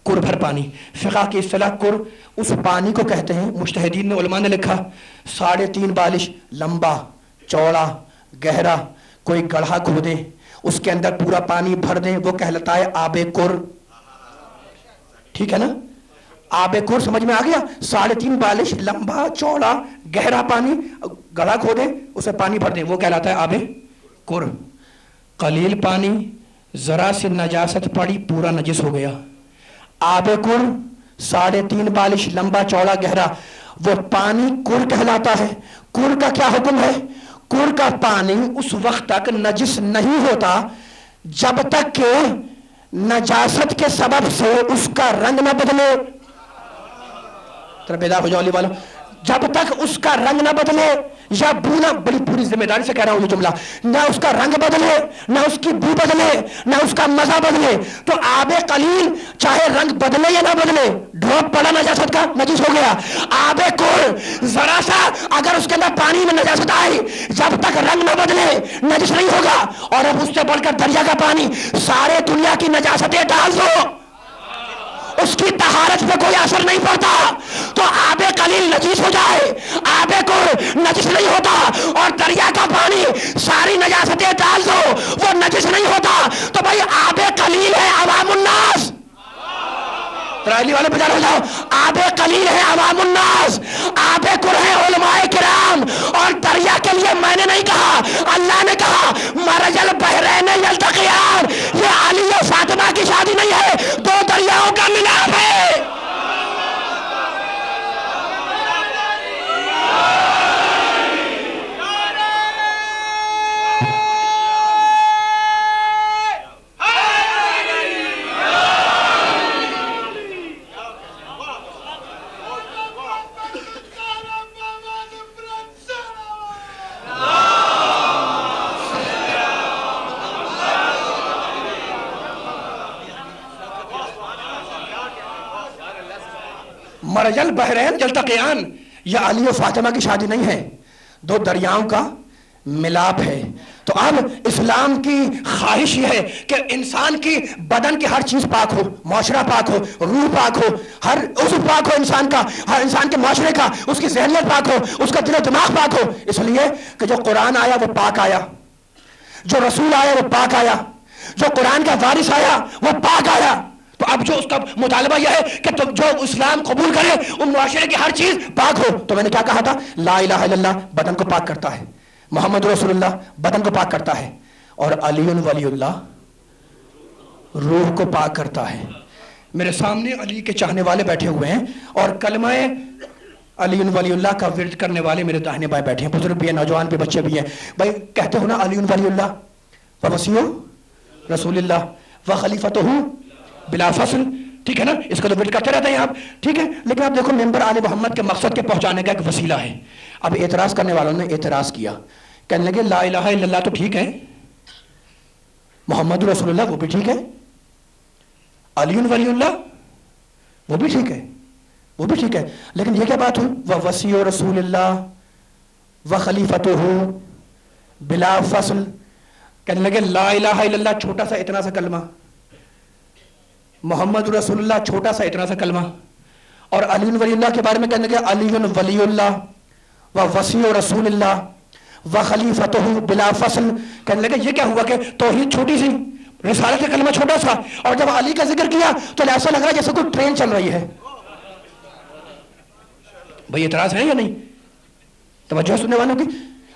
بھر پانی. فقہ کی اصطلاح کر اس پانی کو کہتے ہیں، مجتہدین نے علماء نے لکھا 3.5 بالش لمبا چوڑا گہرا کوئی گڑھا کھودے اس کے اندر پورا پانی بھر دیں، وہ کہلاتا ہے آب کر. ٹھیک ہے نا. آب کر سمجھ میں آ گیا. 3.5 بالش لمبا چوڑا گہرا پانی گڑھا کھودیں اسے پانی بھر دیں، وہ کہلاتا ہے آب کر. قلیل پانی ذرا سی نجاست پڑی پورا نجس ہو گیا. آب کر 3.5 بالش لمبا چوڑا گہرا، وہ پانی کر کہلاتا ہے. کر کا کیا حکم ہے؟ کر کا پانی اس وقت تک نجس نہیں ہوتا جب تک کہ نجاست کے سبب سے اس کا رنگ نہ بدلے. ذرا بیدار ہو جاؤ علی والوں. جب تک اس کا رنگ نہ بدلے یا بو نہ, بڑی پوری ذمہ داری سے کہہ رہا ہوں یہ جملہ, نہ اس کا رنگ بدلے, نہ اس کی بو بدلے, نہ اس کا مزہ بدلے, تو آب قلیل چاہے رنگ بدلے یا نہ بدلے, ڈھوپ پڑا نجاست کا نجس ہو گیا. آب کل ذرا سا اگر اس کے اندر پانی میں نجاست آئی, جب تک رنگ نہ بدلے نجس نہیں ہوگا. اور اب اس سے بڑھ کر دریا کا پانی سارے دنیا کی نجاستیں ڈال دو, اس کی طہارت پہ کوئی اثر نہیں پڑتا. تو آب قلیل نجیس ہو جائے, آب کل نجس نہیں ہوتا, اور دریا کا پانی ساری نجاستیں ڈال دو وہ نجس نہیں ہوتا. تو بھائی آب قلیل ہے عوام الناس, ترائیلی والے بجا رہ جاؤ, آب قلیل ہے عوام الناس, آب کل ہے علماء کرام. اور دریا کے لیے میں نے نہیں کہا, اللہ نے کہا مرج البحرین یلتقیان. یہ علی و فاطمہ کی شادی نہیں ہے, دو دریاؤں کا ملاپ ہے. مرج البحرین یلتقیان, یہ علی و فاطمہ کی شادی نہیں ہے, دو دریاؤں کا ملاپ ہے. تو اب اسلام کی خواہش یہ ہے کہ انسان کی بدن کی ہر چیز پاک ہو, معاشرہ پاک ہو, روح پاک ہو, ہر عضو پاک ہو انسان کا, ہر انسان کے معاشرے کا, اس کی ذہنیت پاک ہو, اس کا دل و دماغ پاک ہو. اس لیے کہ جو قرآن آیا وہ پاک آیا, جو رسول آیا وہ پاک آیا, جو قرآن کا وارث آیا وہ پاک آیا. تو اب جو اس کا مطالبہ یہ ہے کہ تم جو اسلام قبول کرے ان معاشرے کی ہر چیز پاک ہو. تو میں نے کیا کہا تھا, لا الہ الا اللہ بدن کو پاک کرتا ہے, محمد رسول اللہ بدن کو پاک کرتا ہے, اور علی ولی اللہ روح کو پاک کرتا ہے. میرے سامنے علی کے چاہنے والے بیٹھے ہوئے ہیں, اور کلمہ علی ولی اللہ کا ورد کرنے والے میرے داہنے بائیں بیٹھے ہیں, بزرگ بھی ہیں, نوجوان بھی, بچے بھی ہیں. بھائی کہتے ہو نا علی ولی اللہ و وصی رسول اللہ و خلیفتہ بلا فصل, ٹھیک ہے نا, اس کا تو ورد کرتے رہتے ہیں آپ, ٹھیک ہے. لیکن آپ دیکھو ممبر آل محمد کے مقصد کے پہنچانے کا ایک وسیلہ ہے. اب اعتراض کرنے والوں نے اعتراض کیا, کہنے لگے لا الہ الا اللہ تو ٹھیک ہے, محمد رسول اللہ وہ بھی ٹھیک ہے, علی ولی اللہ وہ بھی ٹھیک ہے, وہ بھی ٹھیک ہے, لیکن یہ کیا بات ہوئی, وہ وصی رسول اللہ و خلیفتہ بلا فصل. کہنے لگے لا الہ الا اللہ چھوٹا سا اتنا سا کلمہ, محمد رسول اللہ چھوٹا سا اتنا سا کلمہ, اور علی ولی اللہ کے بارے میں کہنے لگے علی ولی اللہ و وصی رسول اللہ و خلیفتہ بلا فصل. کہنے لگے یہ کیا ہوا کہ توحید چھوٹی سی, رسالت کا کلمہ چھوٹا سا, اور جب علی کا ذکر کیا تو ایسا لگ رہا ہے جیسے کوئی ٹرین چل رہی ہے. بھئی اعتراض ہے یا نہیں؟ توجہ سننے والوں کی,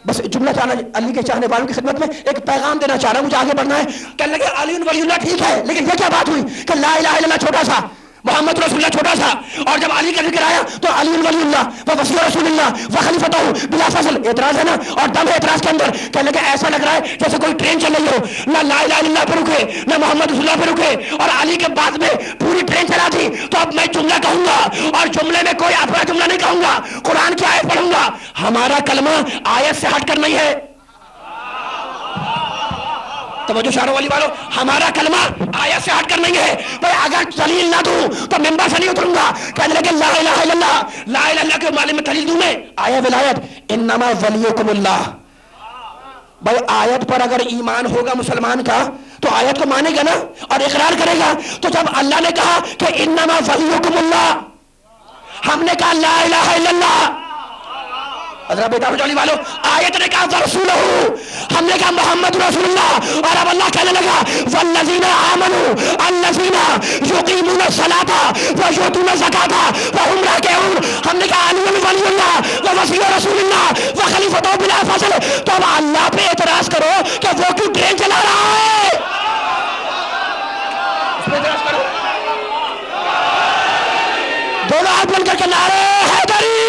بس جملہ چاہنا, علی کے چاہنے والوں کی خدمت میں ایک پیغام دینا چاہ رہا ہوں, مجھے آگے بڑھنا ہے. کہنے لگے علی ولی اللہ ٹھیک ہے, لیکن یہ کیا بات ہوئی کہ لا الہ الا اللہ چھوٹا سا, محمد رسول اللہ چھوٹا سا, اور جب علی کا ذکر آیا تو علی ولی اللہ و وصی رسول اللہ و خلیفتہ بلا فصل. اعتراض ہے نا, اور دم ہے اعتراض کے اندر. کہنے لگے ایسا لگ رہا ہے جیسے کوئی ٹرین چل رہی ہو, نہ لا الہ الا اللہ پہ رکے, نہ محمد رسول اللہ پہ رکے, اور علی کے بعد میں پوری ٹرین چلا دی. تو اب میں جملہ کہوں گا, اور جملے میں کوئی اپنا جملہ نہیں کہوں گا, قرآن کی آیت پڑھوں گا. ہمارا کلمہ آیت سے ہٹ کر نہیں ہے, توجہ شہروں والی والوں, ہمارا کلمہ آیت سے ہٹ کر نہیں ہے. بھائی اگر دلیل نہ دوں تو ممبر سے نہیں اتروں گا. کہنے لگے لا الہ الا اللہ, لا الہ الا اللہ کے معنی میں دلیل دوں میں, آیا ولایت انما ولیکم اللہ. بھائی آیت پر اگر ایمان ہوگا مسلمان کا تو آیت کو مانے گا نا اور اقرار کرے گا. تو جب اللہ نے کہا کہ انما ولیکم اللہ, ہم نے کہا لا الہ الا اللہ. حضرت بیٹا رجالی والوں, آیت نے کہا ورسولہ, ہم نے کہا محمد رسول اللہ. اور اب اللہ کہنے لگا والذین آمنوا الذین یقیمون الصلاۃ ویؤتون الزکاۃ وهم راکعون. ہم نے کہا علی ولی اللہ و وصی رسول اللہ و خلیفتہ بلا فصل. تو اب اللہ پہ اعتراض کرو کہ وہ کیوں ٹرین چلا رہا ہے, اس پہ اعتراض کرو. دونوں ہاتھ بن کر کے نعرے حیدری,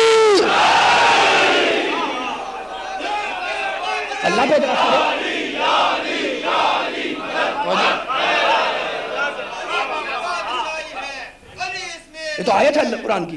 اللہ پہ اعتراض کرو. یہ تو آیت ہے قرآن کی.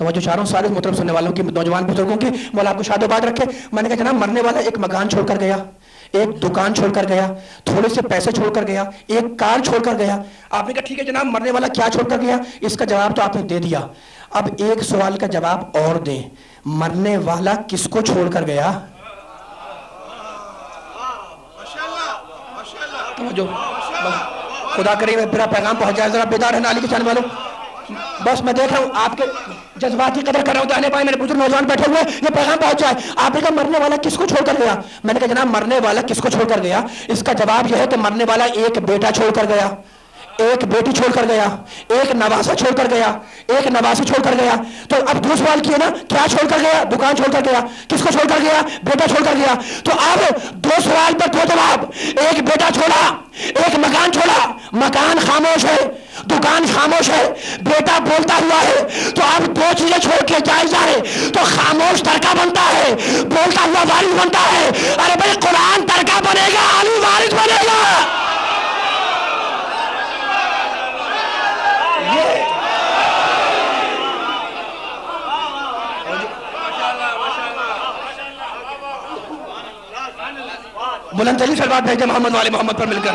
توجہ چاروں سارے محترم سننے والوں کی، نوجوان بزرگوں کی، مولا آپ کو شاد و باد رکھے. میں نے کہا جناب مرنے والا ایک مکان چھوڑ کر گیا، ایک دکان چھوڑ کر گیا، تھوڑے سے پیسے چھوڑ کر گیا، ایک کار چھوڑ کر گیا. آپ نے کہا ٹھیک ہے جناب مرنے والا کیا چھوڑ کر گیا؟ اس کا جواب تو آپ نے دے دیا، اب ایک سوال کا جواب اور دیں، مرنے والا کس کو چھوڑ کر گیا؟ توجہ، خدا کرے میرا پیغام پہنچ جائے. ذرا بیدار ہے علی کے چاہنے والوں. بس میں دیکھ رہا ہوں آپ کے جذبات کی قدر کر رہا ہوں. داہنے بائیں میرے بزرگ نوجوان بیٹھے ہوئے، یہ پیغام پہنچ جائے. آپ نے کہا مرنے والا کس کو چھوڑ کر گیا؟ میں نے کہا جناب مرنے والا کس کو چھوڑ کر گیا؟ اس کا جواب یہ ہے کہ مرنے والا ایک بیٹا چھوڑ کر گیا، ایک بیٹی چھوڑ کر گیا، ایک نواسا چھوڑ کر گیا، ایک نواسی چھوڑ کر گیا. تو اب دو سوال کیے نا، کیا چھوڑ کر گیا؟ دکان چھوڑ کر گیا. کس کو چھوڑ کر گیا؟ بیٹا چھوڑ کر گیا. تو اب دو سوال پر دو جواب. ایک بیٹا چھوڑا، ایک مکان چھوڑا. مکان خاموش ہے، دکان خاموش ہے، بیٹا بولتا ہوا ہے. تو اب دو چیزیں چھوڑ کے جائے جائے تو خاموش ترکہ بنتا ہے، بولتا ہوا وارث بنتا ہے. ارے بھائی قرآن ترکہ بنے گا، علی وارث بنے گا. بلند ترین صلوات بھیجے محمد والے محمد پر مل کر.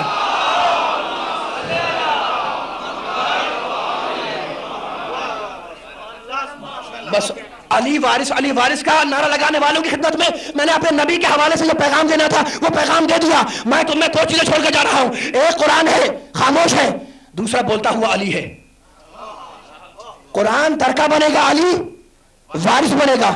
بس علی وارث، علی وارث کا نعرہ لگانے والوں کی خدمت میں میں نے اپنے نبی کے حوالے سے جو پیغام دینا تھا وہ پیغام دے دیا. میں تمہیں دو چیزیں چھوڑ کے جا رہا ہوں، ایک قرآن ہے خاموش ہے، دوسرا بولتا ہوا علی ہے. قرآن ترکہ بنے گا، علی وارث بنے گا.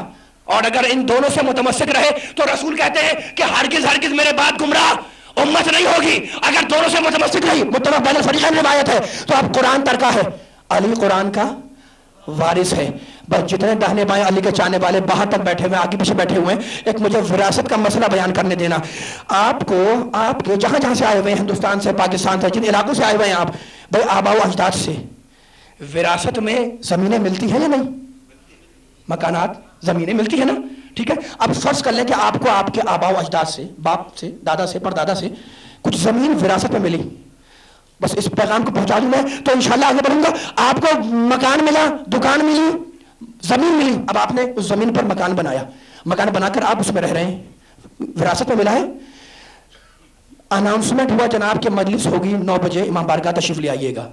اور اگر ان دونوں سے متمسک رہے تو رسول کہتے ہیں کہ ہرگز ہرگز میرے بعد گمراہ امت نہیں ہوگی اگر دونوں سے متمسک رہی. متفق بین الفریقین روایت ہے. تو اب قرآن ترکہ ہے، علی قرآن کا وارث ہے. بس جتنے داہنے بائیں علی کے چاہنے والے باہر تک بیٹھے ہوئے، آگے پیچھے بیٹھے ہوئے ہیں، ایک مجھے وراثت کا مسئلہ بیان کرنے دینا. آپ کو آپ کے جہاں جہاں سے آئے ہوئے ہیں، ہندوستان سے، پاکستان سے، جن علاقوں سے آئے ہوئے ہیں آپ، بھائی آباء و اجداد سے وراثت میں زمینیں ملتی ہیں یا نہیں؟ مکانات، زمینیں ملتی ہیں نا؟ ٹھیک ہے. اب فرض کر لیں کہ آپ کو آپ کے آباء و اجداد سے، باپ سے، دادا سے، پردادا سے کچھ زمین وراثت میں ملی. بس اس پیغام کو پہنچا دوں میں تو انشاءاللہ آگے بڑھوں گا. آپ کو مکان ملا، دکان ملی، زمین ملی. اب آپ نے اس زمین پر مکان بنایا، مکان بنا کر آپ اس میں رہ رہے ہیں، وراثت میں ملا ہے. اناؤنسمنٹ ہوا جناب کہ مجلس ہوگی 9 بجے، امام بارگاہ تشریف لے آئیے گا.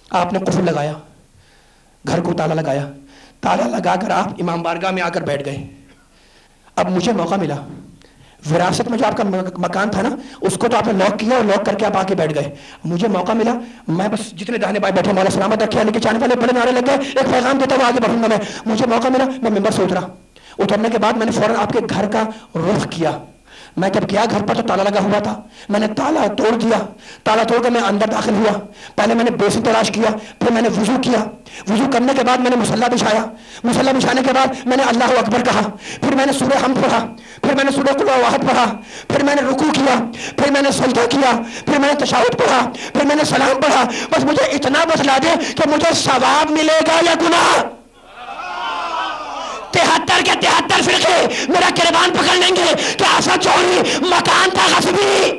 آپ نے قفل لگایا، گھر کو تالا لگایا، تالا لگا کر آپ امام بارگاہ میں آ کر بیٹھ گئے. اب مجھے موقع ملا، وراثت میں جو آپ کا مکان تھا نا اس کو تو آپ نے لاک کیا اور لاک کر کے آپ آ کے بیٹھ گئے. مجھے موقع ملا، میں بس جتنے داہنے بائیں بیٹھے مولا سلامت رکھے علی کے چاہنے والے بڑے نعرے لگ گئے، ایک پیغام دیتا ہوا آگے بڑھوں گا میں. مجھے موقع ملا، میں ممبر سے اترا. اترنے کے بعد میں نے فوراً آپ کے گھر کا رخ کیا. میں جب گیا گھر پر تو تالا لگا ہوا تھا. میں نے تالا توڑ دیا، تالا توڑ کر میں اندر داخل ہوا. پہلے میں نے بیسن تلاش کیا، پھر میں نے وضو کیا. وضو کرنے کے بعد میں نے مصلی بچھایا. مصلی بچھانے کے بعد میں نے اللہ اکبر کہا. پھر میں نے سورہ حمد پڑھا، پھر میں نے سورہ قل احد پڑھا، پھر میں نے رکوع کیا، پھر میں نے سجدہ کیا، پھر میں نے تشہد پڑھا، پھر میں نے سلام پڑھا. بس مجھے اتنا بتلا دے کہ مجھے ثواب ملے گا یا گناہ؟ 73 کے 73 فرقے میرا گریبان پکڑ لیں گے کہ اسد چوری مکان تھا غصبی.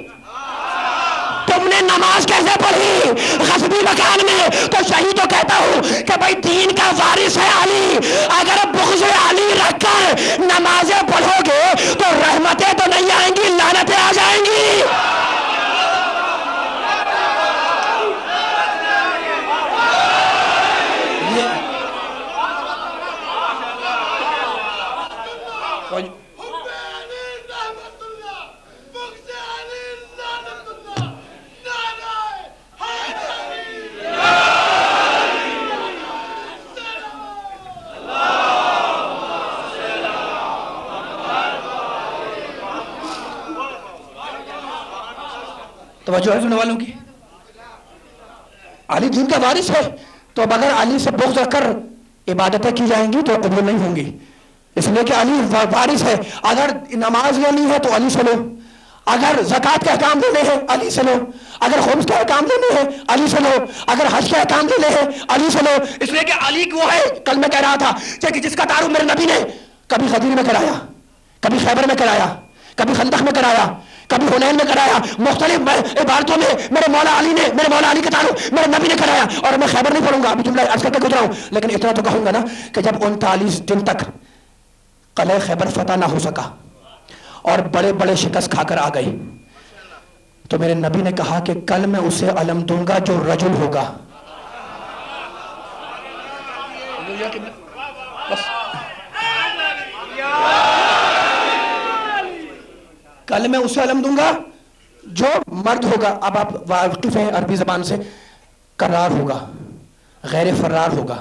تم نے نماز کیسے پڑھی غصبی مکان میں؟ تو شہید تو کہتا ہوں کہ بھائی دین کا وارث ہے علی. اگر بغض علی رکھ کر نمازیں پڑھو گے تو رحمتیں تو نہیں آئیں گی، لعنتیں آ جائیں گی. توجہ ہے سننے والوں کی. علی دین کا وارث ہے تو اب اگر علی سے بغض رکھ کر عبادتیں کی جائیں گی تو قبول نہیں ہوں گی، اس لیے کہ علی وارث ہے. اگر نماز لینی ہے تو علی سے لو، اگر زکوٰۃ کے احکام لینے ہیں علی سے لو، اگر خمس کے احکام لینے ہیں علی سے لو، اگر حج کے احکام لینے ہیں علی سے لو. اس لیے کہ علی وہ ہے، کل میں کہہ رہا تھا کہ جس کا تعارف میرے نبی نے کبھی غدیر میں کرایا، کبھی خیبر میں کرایا، کبھی خندق میں کرایا، کبھی حنین میں کرایا, مختلف عبارتوں میں میرے مولا علی کا تعلق میرے نبی نے کرایا. اور میں خیبر نہیں پڑھوں گا, ابھی جملہ عرض کر کے گزرا ہوں, لیکن اتنا تو کہوں گا نا کہ جب 39 دن تک قلعہ خیبر فتح نہ ہو سکا اور بڑے بڑے شکست کھا کر آ گئی, تو میرے نبی نے کہا کہ کل میں اسے علم دوں گا جو رجل ہوگا. کل میں اسے علم دوں گا جو مرد ہوگا. اب آپ واقف ہیں عربی زبان سے, قرار ہوگا, غیر فرار ہوگا,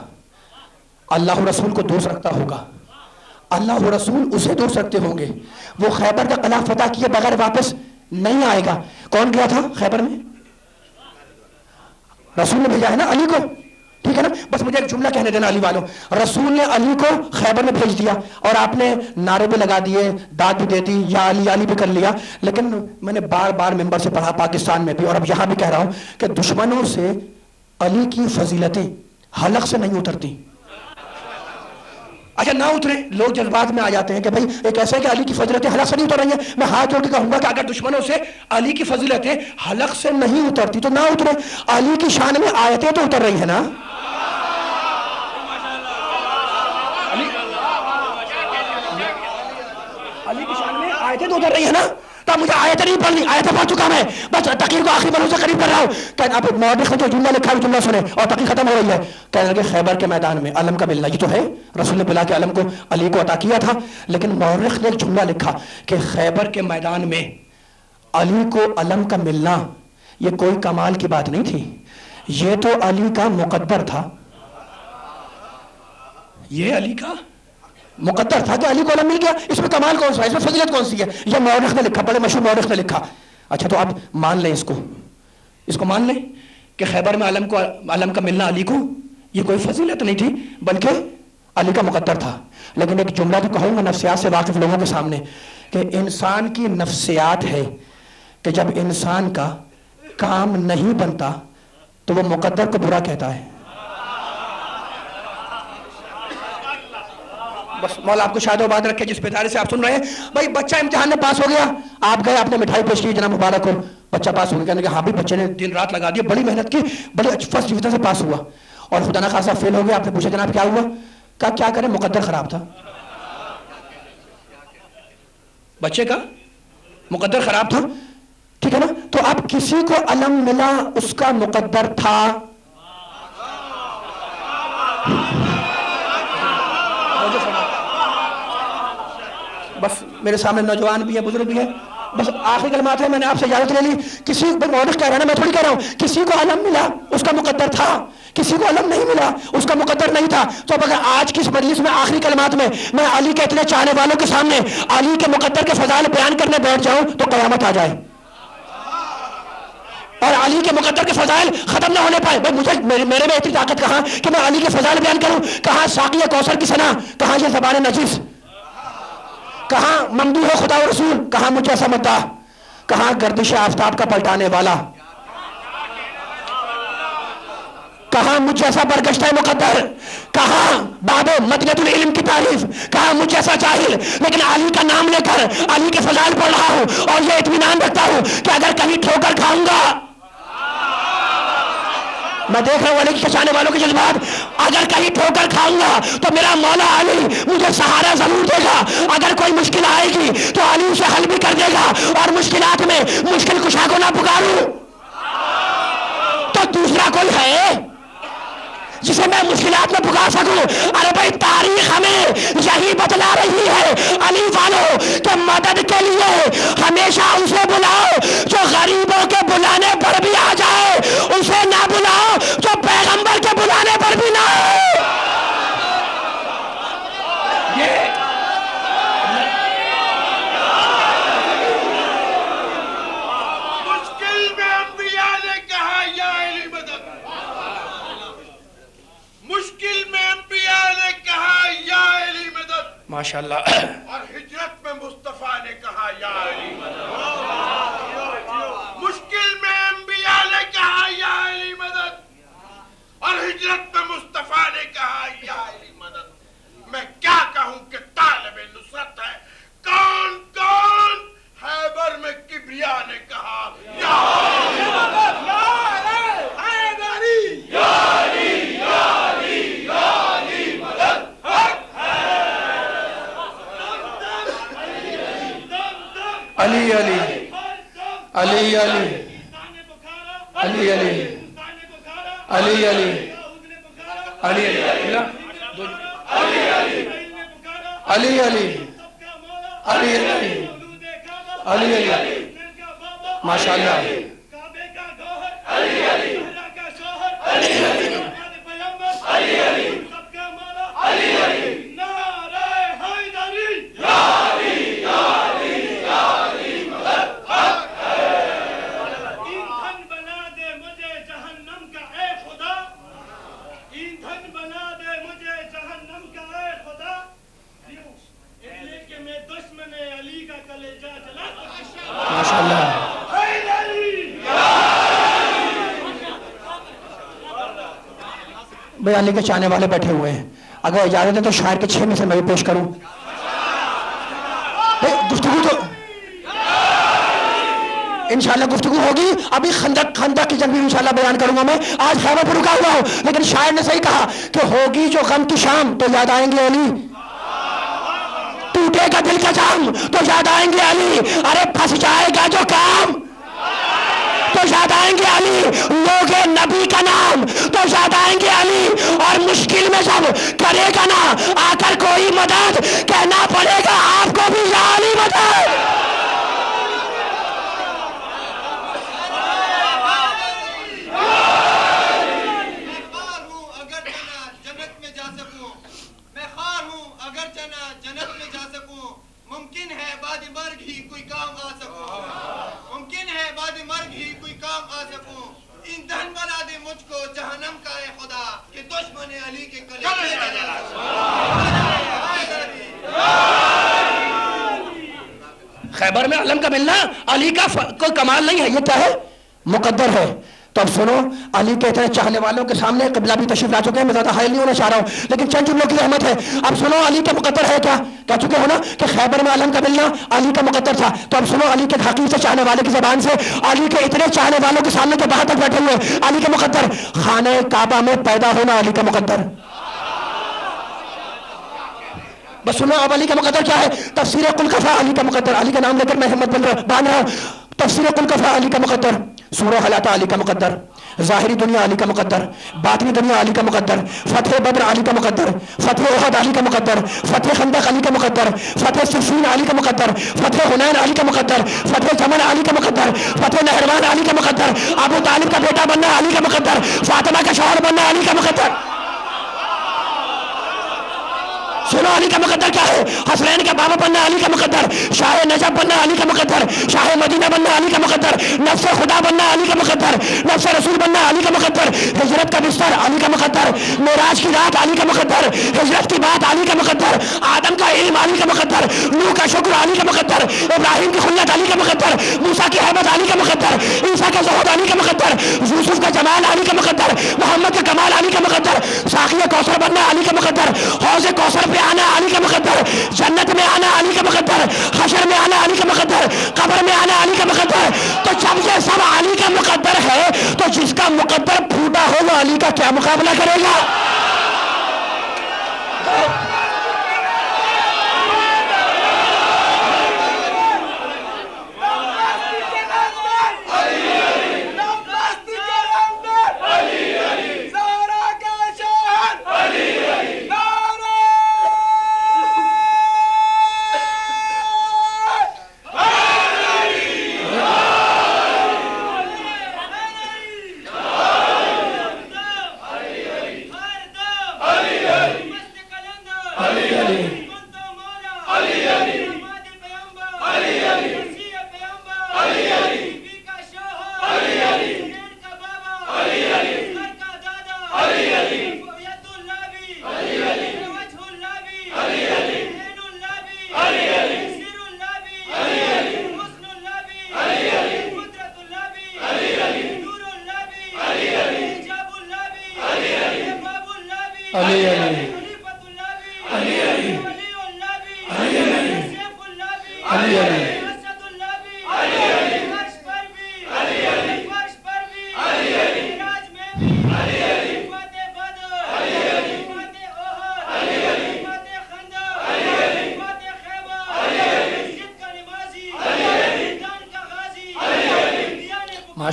اللہ رسول کو دوست رکھتا ہوگا, اللہ رسول اسے دوست رکھتے ہوں گے, وہ خیبر کا قلعہ فتح کیے بغیر واپس نہیں آئے گا. کون گیا تھا خیبر میں؟ رسول نے بھیجا ہے نا علی کو, ٹھیک ہے نا. بس مجھے ایک جملہ کہنے دینا علی والوں, رسول نے علی کو خیبر میں بھیج دیا اور آپ نے نعرے بھی لگا دیے, داد بھی دے دی, یا علی بھی کر لیا. لیکن میں نے بار بار ممبر سے پڑھا پاکستان میں بھی اور اب یہاں بھی کہہ رہا ہوں کہ دشمنوں سے علی کی فضیلتیں حلق سے نہیں اترتی. اچھا نہ اترے, لوگ جذبات میں آ جاتے ہیں کہ بھائی ایک ایسا ہے کہ علی کی فضیلتیں حلق سے نہیں اتر رہی ہیں. میں ہاتھ جوڑ کے کہوں گا کہ اگر دشمنوں سے علی کی فضیلتیں حلق سے نہیں اترتی تو نہ اترے. علی کی شان میں آیتیں تو اتر رہی ہیں نا. علی کی شان میں آیتیں تو اتر رہی ہیں نا. تو مجھے آیتیں نہیں پڑھنی, آیتیں پڑھ چکا میں, بس تقریر کو آخری بلوں سے قریب کر رہا ہوں. کہ اب مورخ نے جو جملہ لکھا ہے جملہ سنیں اور تقریر ختم ہو رہی ہے. کہنے لگے خیبر کے میدان میں علم کا ملنا, یہ تو ہے رسول نے بلا کے علم کو علی کو عطا کیا تھا, لیکن مورخ نے ایک جملہ لکھا کہ خیبر کے میدان میں علی کو علم کا ملنا یہ کوئی کمال کی بات نہیں تھی, یہ تو علی کا مقدر تھا. یہ علی کا مقدر تھا کہ علی کو علم مل گیا. اس میں کمال کون سا ہے, اس میں فضیلت کون سی ہے؟ یہ مورخ نے لکھا, بڑے مشہور مورخ نے لکھا. اچھا تو اب مان لیں اس کو مان لیں کہ خیبر میں علم کا ملنا علی کو یہ کوئی فضیلت نہیں تھی بلکہ علی کا مقدر تھا. لیکن ایک جملہ تو کہوں گا نفسیات سے واقف لوگوں کے سامنے کہ انسان کی نفسیات ہے کہ جب انسان کا کام نہیں بنتا تو وہ مقدر کو برا کہتا ہے. بس مولا آپ کو شاید و بات رکھے جس بیداری سے آپ سن رہے ہیں. بھائی بچہ امتحان میں پاس ہو گیا, آپ گئے, آپ نے مٹھائی پیش کی, جناب مبارک ہو, بچہ پاس ہو گیا. کہنے کہ ہاں بھی بچے نے دن رات لگا دیا, بڑی محنت کی, بڑی فرسٹ ڈویژن سے پاس ہوا, اور خدا نہ خاصا فیل ہو گیا. آپ نے پوچھا جناب کیا ہوا؟ کہا کیا کریں, مقدر خراب تھا. بچے کا مقدر خراب تھا, ٹھیک ہے نا. تو اب کسی کو علم ملا اس کا مقدر تھا. بس میرے سامنے نوجوان بھی ہے, بزرگ بھی ہے, بس آخری کلمات ہے, میں نے آپ سے اجازت لے لی. کسی مورخ کہہ رہا ہے نا, میں تھوڑی کہہ رہا ہوں, کسی کو علم ملا اس کا مقدر تھا, کسی کو علم نہیں ملا اس کا مقدر نہیں تھا. تو اب اگر آج کی اس مجلس میں آخری کلمات میں علی کے اتنے چاہنے والوں کے سامنے علی کے مقدر کے فضائل بیان کرنے بیٹھ جاؤں تو قیامت آ جائے اور علی کے مقدر کے فضائل ختم نہ ہونے پائے. مجھے میرے میں اتنی طاقت کہاں کہ میں علی کے فضائل بیان کروں؟ کہاں ساقی کوثر کی ثنا, کہاں یہ زبان نجس, کہاں ممدوح خدا و رسول, کہاں مجھ جیسا مدعا, کہاں گردش آفتاب کا پلٹانے والا, کہاں مجھ جیسا برگشتہ مقدر, کہاں باب مدینۃ العلم کی تعریف, کہاں مجھ جیسا جاہل, لیکن علی کا نام لے کر علی کے فضائل پڑھ رہا ہوں اور یہ اطمینان رکھتا ہوں کہ اگر کہیں ٹھوکر کھاؤں گا, میں دیکھ رہا ہوں علی کے چاہنے والوں کے جذبات, اگر کہیں ٹھوکر کھاؤں گا تو میرا مولا علی مجھے سہارا ضرور دے گا. اگر کوئی مشکل آئے گی تو علی اسے حل بھی کر دے گا, اور مشکلات میں مشکل کشا کو نہ پکاروں تو دوسرا کوئی ہے جسے میں مشکلات میں پکار سکوں. ارے بھائی تاریخ ہمیں یہی بتلا رہی ہے علی والوں کہ مدد کے لیے ہمیشہ اسے بلاؤ جو غریبوں کے بلانے پر بھی آ جائے, اسے نہ بلاؤ جو پیغمبر کے بلانے پر بھی نہ آئے. مشکل میں انبیاء نے کہا یا علی مدد, مشکل میں انبیاء نے کہا یا علی مدد, ماشاءاللہ, اور ہجرت میں مصطفیٰ نے کہا یا علی مدد. مشکل میں انبیاء نے کہا یا علی مدد, اور ہجرت میں مصطفیٰ نے کہا یا علی مدد. میں کیا کہوں کہ طالب نصرت ہے, کون کون خیبر میں کبریا علی علی علی علی علی علی علی علی علی علی علی علی علی علی ماشاء اللہ ماشاء اللہ بھائی علی کے چاہنے والے بیٹھے ہوئے ہیں، اگر اجازت ہے تو شاعر کے 6 میں سے میں بھی پیش کروں. گفتگو تو انشاءاللہ گفتگو ہوگی. ابھی خندق کی جنگ بھی انشاءاللہ بیان کروں گا میں. آج خیمہ پر رکا ہوا ہوں، لیکن شاعر نے صحیح کہا کہ ہوگی جو غم کی شام تو یاد آئیں گے علی، ٹوٹے گا دل کا جام تو یاد آئیں گے علی، ارے پھنس جائے گا جو کام تو یاد آئیں گے علی، لوگے نبی کا نام تو یاد آئیں گے علی، اور مشکل میں جب کرے گا نا آ کر کوئی مدد کہنا پڑے گا آپ کو بھی یا علی مدد. ممکن ہے بعد مرگ ہی کوئی کام آ سکوں، ایندھن بنا دے مجھ کو جہنم کا اے خدا کہ دشمن علی کے کلیجے کا جلا. خیبر میں علم کا ملنا علی کا کوئی کمال نہیں ہے، یہ کیا ہے؟ مقدر ہے. تو اب سنو، علی کے اتنے چاہنے والوں کے سامنے قبلہ بھی تشریف لا چکے ہیں، میں زیادہ حائل نہیں ہونا چاہ رہا ہوں، لیکن چند جملوں کی اہمیت ہے. اب سنو علی کے مقدر ہے کیا، کہہ چکے ہو نا کہ خیبر میں علم کا ملنا علی کا مقدر تھا. تو اب سنو علی کے حقیقی سے چاہنے والے کی زبان سے، علی کے اتنے چاہنے والوں کے سامنے جو باہر تک بیٹھے ہوئے علی کے مقدر. خانہ کعبہ میں پیدا ہونا علی کا مقدر. بس سنو اب علی کا مقدر کیا ہے. تفسیر قلقفہ علی کا مقدر، علی کا نام لے کر میں ہمت باندھ رہا ہوں. تفسیر قلقفہ علی کا مقدر، سورہ حلاطہ علی کا مقدر، ظاہری دنیا علی کا مقدر، باطنی دنیا علی کا مقدر، فتح بدر علی کا مقدر، فتح احد علی کا مقدر، فتح خندق علی کا مقدر، فتح صفین علی کا مقدر، فتح حنین علی کا مقدر، فتح جمل علی کا مقدر، فتح نہروان علی کا مقدر، ابو طالب کا بیٹا بننا علی کا مقدر، فاطمہ کا شوہر بننا علی کا مقدر. سنو علی کا مقدر کیا ہے. حسنین کا بابا بننا علی کا مقدر، شاہ نجف بننا علی کا مقدر، شاہ مدینہ بننا علی کا مقدر، نفس خدا بننا علی کا مقدر، نفس رسول بننا علی کا مقدر، ہجرت کا بستر علی کا مقدر، معراج کی رات علی کا مقدر، ہجرت کی بات علی کا مقدر، آدم کا علم علی کا مقدر، نوح کا شکر علی کا مقدر، ابراہیم کی خلیت علی کا مقدر، موسیٰ کی حیبت علی کا مقدر، عیسیٰ کا زہد علی کا مقدر، یوسف کا جمال علی کا مقدر، محمد کا کمال علی کا مقدر، ساقی کوثر بننا علی کا مقدر، حوض کوثر پہ آنا علی کا مقدر، جنت میں آنا علی کا مقدر، حشر میں آنا علی کا مقدر، قبر میں آنا علی کا مقدر. تو جب یہ سب علی کا مقدر ہے تو جس کا مقدر پھوٹا ہو وہ علی کا کیا مقابلہ کرے گا.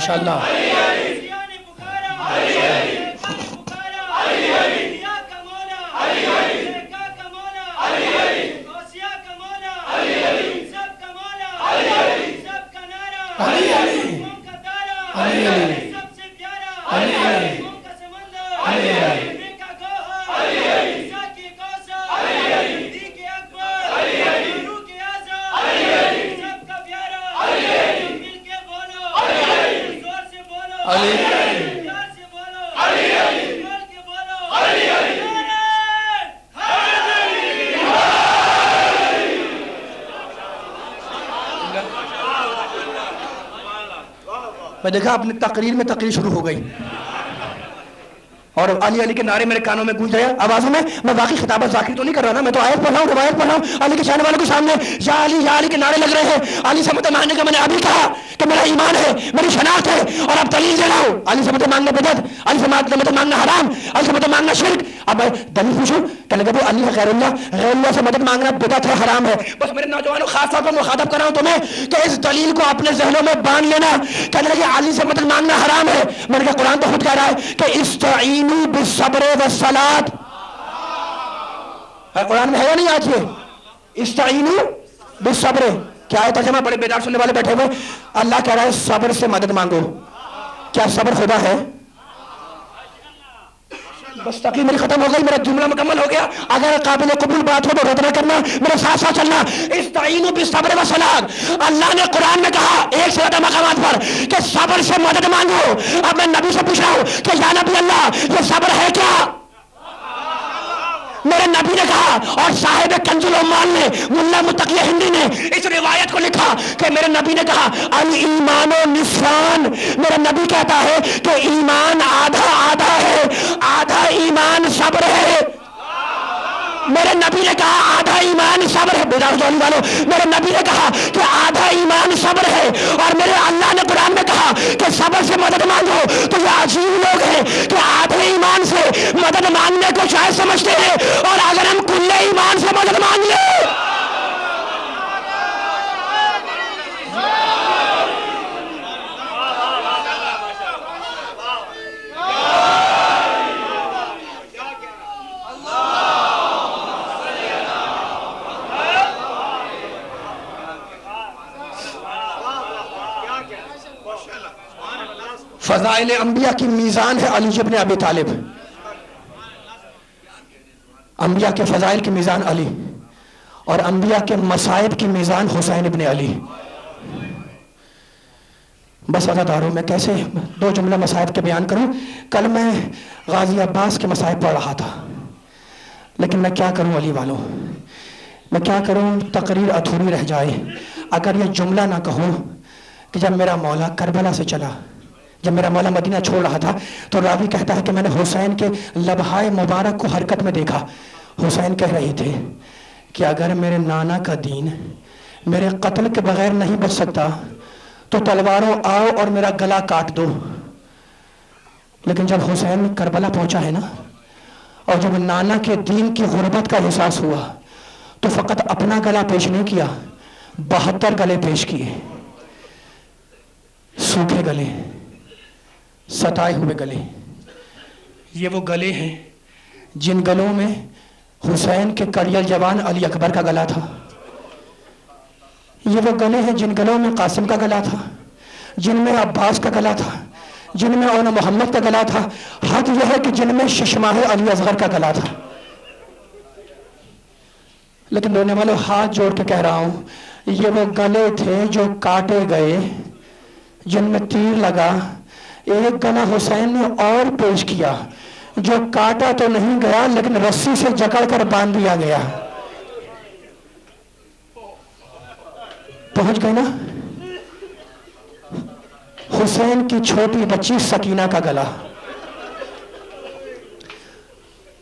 ماشاءاللہ. میں دیکھا اپنی تقریر میں تقریر شروع ہو گئی اور علی علی کے نعرے میرے کانوں میں گونج رہے ہیں آوازوں میں واقعی خطابت ذاکر تو نہیں کر رہا نا, میں تو آیت پڑھ رہا ہوں, روایت پڑھ رہا ہوں. علی کے چاہنے والوں کے سامنے یا علی کے نعرے لگ رہے ہیں. علی سے مدد مانگنے کا میں نے ابھی کہا کہ میرا ایمان ہے, میری شناخت ہے, اور اب دلیل دے رہا ہوں. علی سے مدد مانگنا بدعت, علی سے مدد مانگنا حرام, علی سے مدد مانگنا شرک. اب میں دلیل پوچھوں, کہنے لگا علی غیر اللہ سے مدد مانگنا بدعت ہے, حرام ہے. بس میرے نوجوانوں خاص طور پر مخاطب کر رہا ہوں تمہیں کہ اس دلیل کو اپنے ذہنوں میں باندھ لینا. کہنے لگے علی سے مدد مانگنا حرام ہے. میں نے کہا قرآن تو خود کہہ رہا ہے کہ استعینوا بالصبر والصلاۃ. قرآن میں ہے یا نہیں آج یہ استعینوا بالصبر؟ کیا ہے ترجمہ؟ بڑے بیدار سننے والے بیٹھے ہوئے. اللہ کہہ رہا ہے صبر سے مدد مانگو. کیا صبر خدا ہے؟ بس تقریر میری ختم ہو گئی, میرا جملہ مکمل ہو گیا. اگر قابل قبول بات ہو تو رد نہ کرنا, میرے ساتھ ساتھ چلنا. استعینوا بالصبر والصلاۃ. اللہ نے قرآن میں کہا ایک سے زیادہ مقامات پر کہ صبر سے مدد مانگو. اب میں نبی سے پوچھ رہا ہوں کہ یا نبی اللہ یہ صبر ہے کیا؟ میرے نبی نے کہا, اور صاحب کنز العمال نے ملا متقی ہندی نے اس روایت کو لکھا کہ میرے نبی نے کہا الایمان نصفان. میرا نبی کہتا ہے کہ ایمان آدھا آدھا ہے, آدھا ایمان صبر ہے. میرے نبی نے کہا آدھا ایمان صبر ہے. بیدار جوانی والوں, میرے نبی نے کہا کہ آدھا ایمان صبر ہے, اور میرے اللہ نے قرآن میں کہا کہ صبر سے مدد مانگو. تو یہ عجیب لوگ ہیں کہ آدھے ایمان سے مدد مانگنے کو شاید سمجھتے ہیں, اور اگر ہم کل ایمان سے مدد مانگ لیں فضائل انبیاء کی میزان ہے علی ابن ابی طالب. انبیاء کے فضائل کی میزان علی, اور انبیاء کے مصائب کی میزان حسین ابن علی. بس عزاداروں میں کیسے دو جملہ مصائب کے بیان کروں. کل میں غازی عباس کے مصائب پڑھ رہا تھا, لیکن میں کیا کروں علی والوں, میں کیا کروں, تقریر ادھوری رہ جائے اگر یہ جملہ نہ کہوں کہ جب میرا مولا کربلا سے چلا, جب میرا مولا مدینہ چھوڑ رہا تھا, تو راوی کہتا ہے کہ میں نے حسین کے لبہائے مبارک کو حرکت میں دیکھا. حسین کہہ رہے تھے کہ اگر میرے نانا کا دین میرے قتل کے بغیر نہیں بچ سکتا تو تلواروں آؤ اور میرا گلا کاٹ دو. لیکن جب حسین کربلا پہنچا ہے نا, اور جب نانا کے دین کی غربت کا احساس ہوا, تو فقط اپنا گلا پیش نہیں کیا, 72 گلے پیش کیے. سوکھے گلے, ستائے ہوئے گلے. یہ وہ گلے ہیں جن گلوں میں حسین کے کڑیل جوان علی اکبر کا گلا تھا. یہ وہ گلے ہیں جن گلوں میں قاسم کا گلا تھا, جن میں عباس کا گلا تھا, جن میں اونا محمد کا گلا تھا. حد یہ ہے کہ جن میں ششماہ علی اصغر کا گلا تھا. لیکن رونے والوں ہاتھ جوڑ کے کہہ رہا ہوں, یہ وہ گلے تھے جو کاٹے گئے, جن میں تیر لگا. ایک گلا حسین نے اور پیش کیا جو کاٹا تو نہیں گیا لیکن رسی سے جکڑ کر باندھ دیا گیا. پہنچ گئے نا حسین کی چھوٹی بچی سکینہ کا گلا.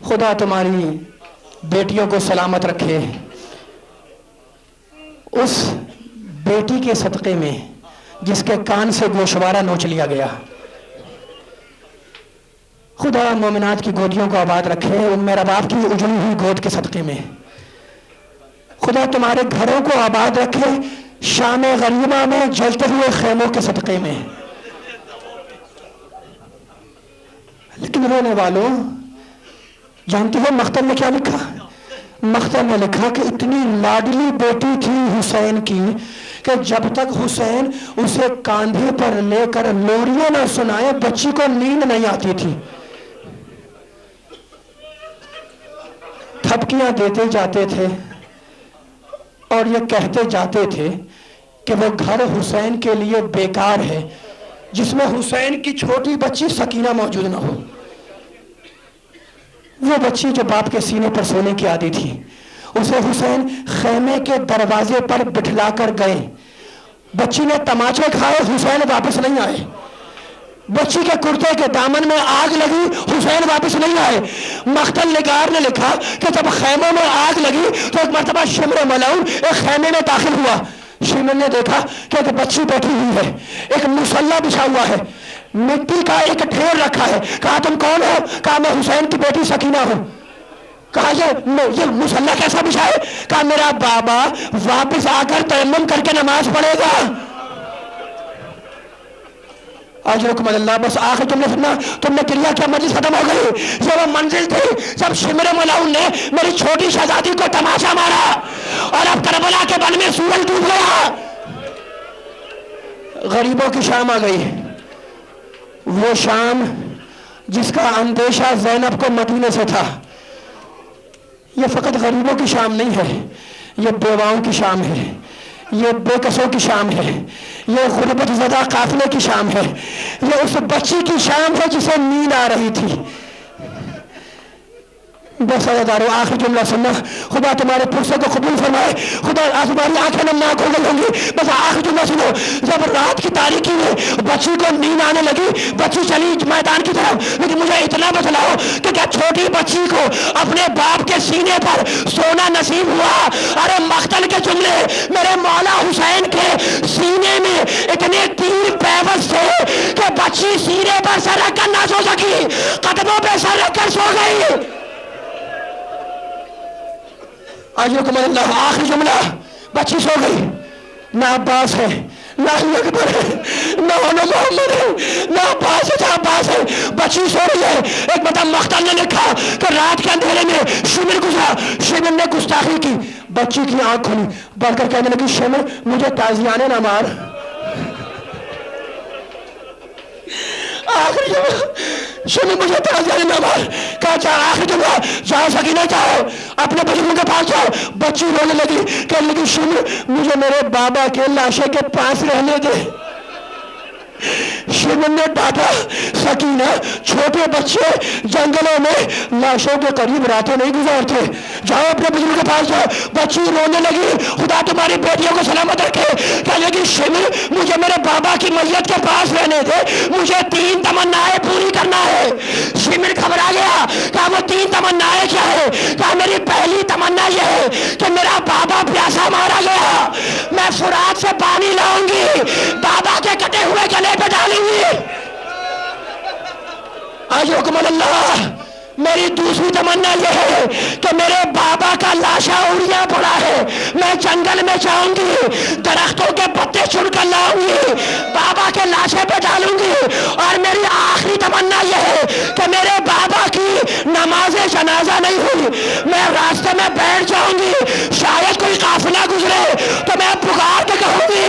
خدا تمہاری بیٹیوں کو سلامت رکھے. اس بیٹی کے صدقے میں جس کے کان سے گوشوارہ نوچ لیا گیا, خدا مومنات کی گودیوں کو آباد رکھے. ام رباب کی اجڑی ہوئی گود کے صدقے میں خدا تمہارے گھروں کو آباد رکھے. شام غریبہ میں جلتے ہوئے خیموں کے صدقے میں لیکن رونے والوں جانتے ہو مختل نے کیا لکھا؟ مختل نے لکھا کہ اتنی لاڈلی بیٹی تھی حسین کی کہ جب تک حسین اسے کاندھے پر لے کر لوریاں نہ سنائے بچی کو نیند نہیں آتی تھی. تھپکیاں دیتے جاتے تھے اور یہ کہتے جاتے تھے کہ وہ گھر حسین کے لیے بیکار ہے جس میں حسین کی چھوٹی بچی سکینہ موجود نہ ہو. وہ بچی جو باپ کے سینے پر سونے کی عادی تھی اسے حسین خیمے کے دروازے پر بٹھلا کر گئے. بچی نے تماچے کھائے, حسین واپس نہیں آئے. بچی کے کرتے کے دامن میں آگ لگی, حسین واپس نہیں آئے. مختل نگار نے لکھا کہ جب خیموں میں آگ لگی تو ایک مرتبہ شمر ملعون ایک خیمے میں داخل ہوا. شمر نے دیکھا کہ ایک بچی بیٹھی ہوئی ہے, ایک مصلی بچھا ہوا ہے, مٹی کا ایک ڈھیر رکھا ہے. کہا تم کون ہو؟ کہا میں حسین کی بیٹی سکینہ ہوں. کہا یہ مصلی کیسا بچھا ہے؟ کہا میرا بابا واپس آ کر تیمم کر کے نماز پڑھے گا. اجرکم اللہ. بس آخر تم نے سننا, تم نے کریا کیا مجلس ختم ہو گئی. یہ وہ منزل تھی جب شمر ملعون نے میری چھوٹی شہزادی کو تماشا مارا اور اب کربلا کے بن میں سورج ڈوب گیا. غریبوں کی شام آ گئی, وہ شام جس کا اندیشہ زینب کو مدینے سے تھا. یہ فقط غریبوں کی شام نہیں ہے, یہ بیواؤں کی شام ہے, یہ بے کسوں کی شام ہے, یہ غربت زدہ قافلے کی شام ہے, یہ اس بچی کی شام ہے جسے نیند آ رہی تھی. بس عزیزارو آخری جملہ سننا, خدا تمہارے پرسے کو قبول فرمائے, خدا تمہاری آنکھیں نمناک ہو گئی ہوں گی. بس آخری جملہ سنو. جب رات کی تاریکی میں بچی کو نیند آنے لگی, بچی چلی میدان کی طرف, لیکن مجھے اتنا بتلاؤ کہ کیا چھوٹی بچی کو اپنے باپ کے سینے پر سونا نصیب ہوا؟ ارے مختل کے جملے میرے مولا حسین کے سینے میں اتنے تیر پیوست تھے کہ بچی سینے پر سر رکھ کر نہ سو سکی, قدموں پہ سر رکھ کر سو گئی. اجرکم اللہ. آخری جملہ, بچی سو گئی. نہ عباس ہے, نہ علی اکبر ہے, نہ محمد ہے, نہ عباس ہے, نہ عباس ہے. بچی سو رہی ہے. ایک مطلب مختل نے لکھا کہ رات کے اندھیرے میں شمر گزرا. شمر نے گستاخی کی, بچی کی آنکھ کھلی, بڑھ کر کہنے لگی شمر مجھے تازیانے نہ مار. آخری جملہ شمر مجھے تازیانے نہ مار. کہا جا آخری جملہ, جاؤ سکینہ جاؤ اپنے بزرگوں کے پاس جاؤ. بچی رونے لگی, کہنے لگی شمر مجھے میرے بابا کے لاشے کے پاس رہنے دے. شمر نے ڈانٹا, سکینہ چھوٹے بچے جنگلوں میں لاشوں کے قریب راتیں نہیں گزارتے, جاؤ اپنے بزرگوں کے پاس جاؤ. بچی رونے لگی, خدا تمہاری بیٹیوں کو سلامت رکھے. کہنے لگی شمر مجھے میرے بابا کی میت کے پاس رہنے دے, مجھے 3 تمنائیں پوری کرنا ہے. شمر گھبرا گیا, کہا وہ 3 تمنائیں کیا ہے؟ کہا میری پہلی تمنا یہ ہے کہ میرا بابا پیاسا مارا گیا, میں فرات سے پانی لاؤں گی, بابا کے کٹے ہوئے گلے پہ ڈالوں گی. اجرکم اللہ. میری دوسری تمنا یہ ہے کہ میرے بابا کا لاشا اڑیا پڑا ہے, میں جنگل میں جاؤں گی, درختوں کے پتے چن کر لاؤں گی, بابا کے لاشے پہ ڈالوں گی. اور میری آخری تمنا یہ ہے کہ میرے بابا کی نماز جنازہ نہیں ہوئی, میں راستے میں بیٹھ جاؤں گی, شاید کوئی قافلہ گزرے تو میں پکار کے کہوں گی